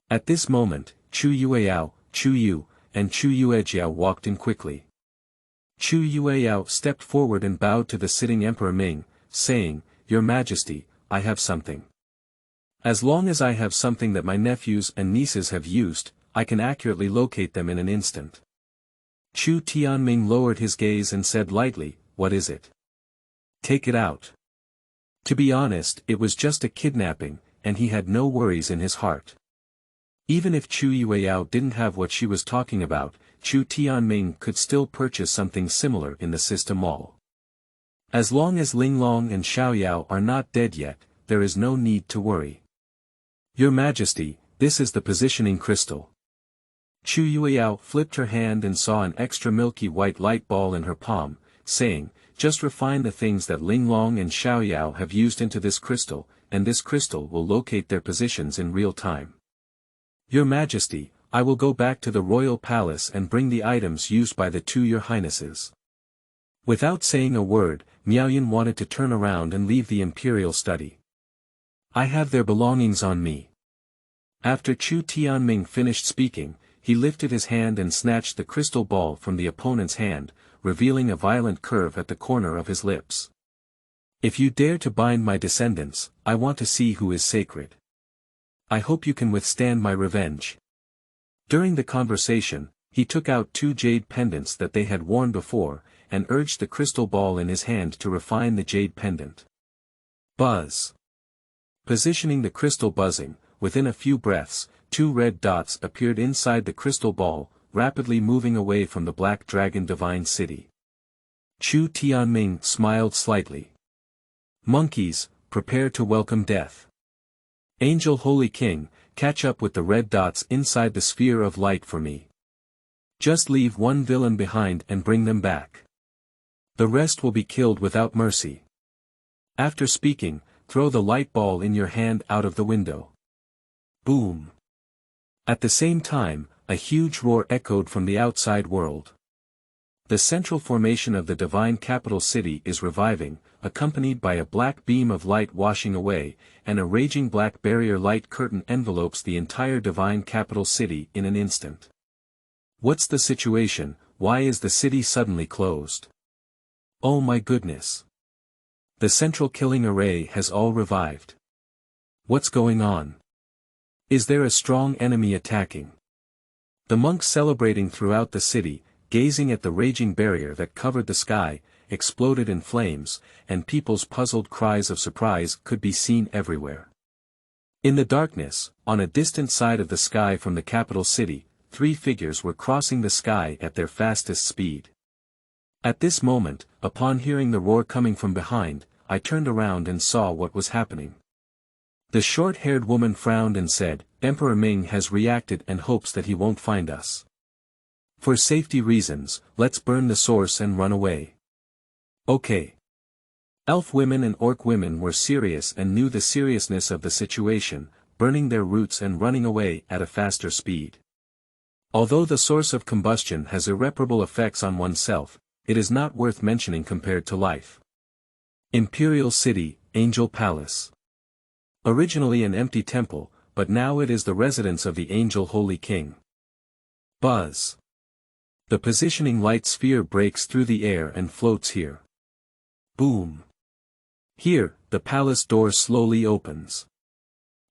At this moment, Chu Yueyao, Chu Yu, and Chu Yuejiao walked in quickly. Chu Yueyao stepped forward and bowed to the sitting Emperor Ming, saying, Your Majesty, I have something. As long as I have something that my nephews and nieces have used, I can accurately locate them in an instant. Chu Tianming lowered his gaze and said lightly, What is it? Take it out. To be honest, it was just a kidnapping, and he had no worries in his heart. Even if Chu Yueyao didn't have what she was talking about, Chu Tianming could still purchase something similar in the system mall. As long as Linglong and Xiaoyao are not dead yet, there is no need to worry. Your Majesty, this is the positioning crystal. Chu Yueyao flipped her hand and saw an extra milky white light ball in her palm, saying, Just refine the things that Linglong and Xiaoyao have used into this crystal, and this crystal will locate their positions in real time. Your Majesty, I will go back to the royal palace and bring the items used by the two Your Highnesses. Without saying a word, Miaoyan wanted to turn around and leave the imperial study. I have their belongings on me. After Chu Tianming finished speaking, he lifted his hand and snatched the crystal ball from the opponent's hand, revealing a violent curve at the corner of his lips. If you dare to bind my descendants, I want to see who is sacred. I hope you can withstand my revenge. During the conversation, he took out two jade pendants that they had worn before, and urged the crystal ball in his hand to refine the jade pendant. Buzz. Positioning the crystal buzzing, within a few breaths, two red dots appeared inside the crystal ball, rapidly moving away from the Black Dragon Divine City. Chu Tianming smiled slightly. Monkeys, prepare to welcome death. Angel Holy King, catch up with the red dots inside the sphere of light for me. Just leave one villain behind and bring them back. The rest will be killed without mercy. After speaking, throw the light ball in your hand out of the window. Boom. At the same time, a huge roar echoed from the outside world. The central formation of the divine capital city is reviving, accompanied by a black beam of light washing away, and a raging black barrier light curtain envelopes the entire divine capital city in an instant. What's the situation? Why is the city suddenly closed? Oh my goodness. The central killing array has all revived. What's going on? Is there a strong enemy attacking? The monks celebrating throughout the city, gazing at the raging barrier that covered the sky, exploded in flames, and people's puzzled cries of surprise could be seen everywhere. In the darkness, on a distant side of the sky from the capital city, three figures were crossing the sky at their fastest speed. At this moment, upon hearing the roar coming from behind, I turned around and saw what was happening. The short-haired woman frowned and said, Emperor Ming has reacted and hopes that he won't find us. For safety reasons, let's burn the source and run away. Okay. Elf women and orc women were serious and knew the seriousness of the situation. burning their roots and running away at a faster speed. Although the source of combustion has irreparable effects on oneself, it is not worth mentioning compared to life. Imperial City, Angel Palace. Originally an empty temple, but now it is the residence of the Angel Holy King. Buzz. The positioning light sphere breaks through the air and floats here. Boom. Here, the palace door slowly opens.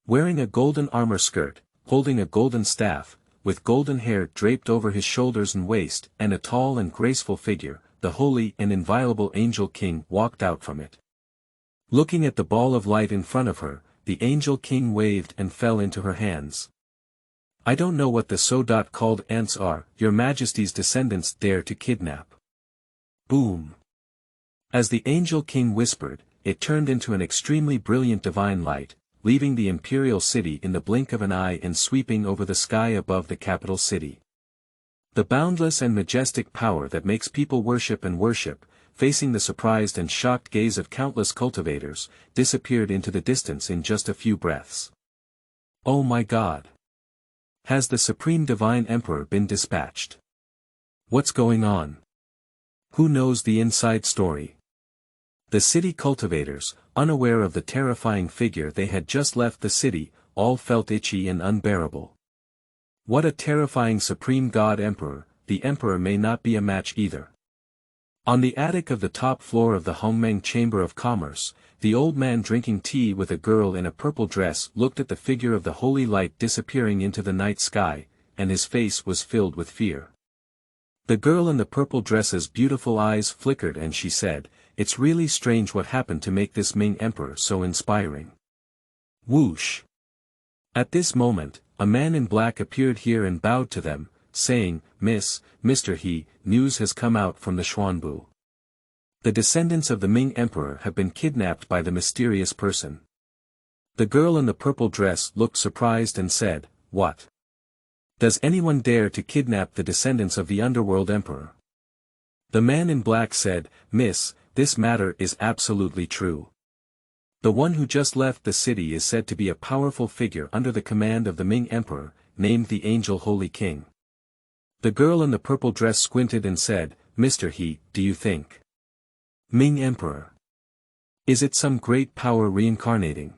Wearing a golden armor skirt, holding a golden staff, with golden hair draped over his shoulders and waist, and a tall and graceful figure, the holy and inviolable Angel King walked out from it. Looking at the ball of light in front of her, the Angel King waved and fell into her hands. I don't know what the so-called ants are, your majesty's descendants dare to kidnap. Boom. As the Angel King whispered, it turned into an extremely brilliant divine light, leaving the imperial city in the blink of an eye and sweeping over the sky above the capital city. The boundless and majestic power that makes people worship and worship, facing the surprised and shocked gaze of countless cultivators, disappeared into the distance in just a few breaths. Oh my God! Has the Supreme Divine Emperor been dispatched? What's going on? Who knows the inside story? The city cultivators, unaware of the terrifying figure they had just left the city, all felt itchy and unbearable. What a terrifying Supreme God Emperor, the Emperor may not be a match either. On the attic of the top floor of the Hongmeng Chamber of Commerce, the old man drinking tea with a girl in a purple dress looked at the figure of the holy light disappearing into the night sky, and his face was filled with fear. The girl in the purple dress's beautiful eyes flickered and she said, "It's really strange what happened to make this Ming Emperor so inspiring." Whoosh! At this moment, a man in black appeared here and bowed to them, saying, Mr. He, news has come out from the Xuanbu. The descendants of the Ming Emperor have been kidnapped by the mysterious person. The girl in the purple dress looked surprised and said, "What? Does anyone dare to kidnap the descendants of the underworld emperor?" The man in black said, "Miss, this matter is absolutely true. The one who just left the city is said to be a powerful figure under the command of the Ming Emperor, named the Angel Holy King." The girl in the purple dress squinted and said, "Mr. He, do you think? Ming Emperor? Is it some great power reincarnating?"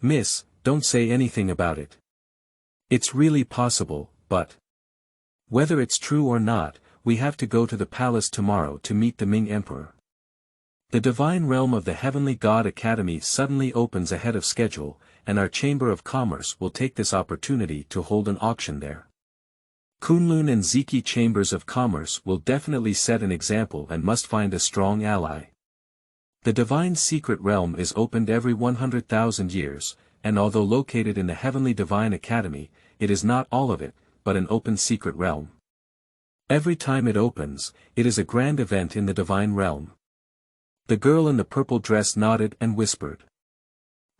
"Miss, don't say anything about it. It's really possible, but whether it's true or not, we have to go to the palace tomorrow to meet the Ming Emperor. The divine realm of the Heavenly God Academy suddenly opens ahead of schedule, and our Chamber of Commerce will take this opportunity to hold an auction there. Kunlun and Ziki Chambers of Commerce will definitely set an example and must find a strong ally. The divine secret realm is opened every 100,000 years, and although located in the Heavenly Divine Academy, it is not all of it, but an open secret realm. Every time it opens, it is a grand event in the divine realm." The girl in the purple dress nodded and whispered.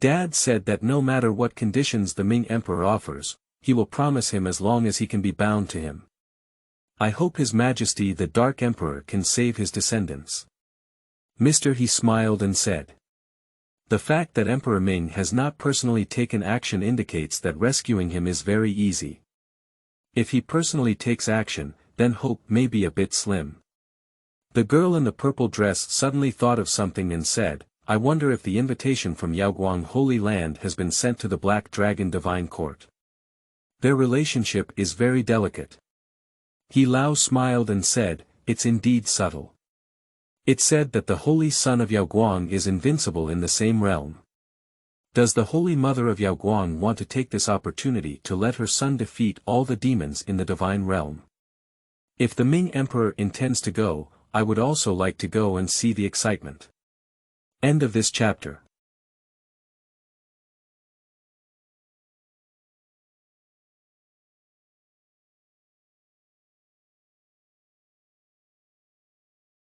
"Dad said that no matter what conditions the Ming Emperor offers, he will promise him as long as he can be bound to him. I hope His Majesty the Dark Emperor can save his descendants." Mr. He smiled and said, "The fact that Emperor Ming has not personally taken action indicates that rescuing him is very easy. If he personally takes action, then hope may be a bit slim." The girl in the purple dress suddenly thought of something and said, "I wonder if the invitation from Yaoguang Holy Land has been sent to the Black Dragon Divine Court. Their relationship is very delicate." He Lao smiled and said, "It's indeed subtle. It's said that the Holy Son of Yaoguang is invincible in the same realm. Does the Holy Mother of Yaoguang want to take this opportunity to let her son defeat all the demons in the divine realm? If the Ming Emperor intends to go, I would also like to go and see the excitement." End of this chapter.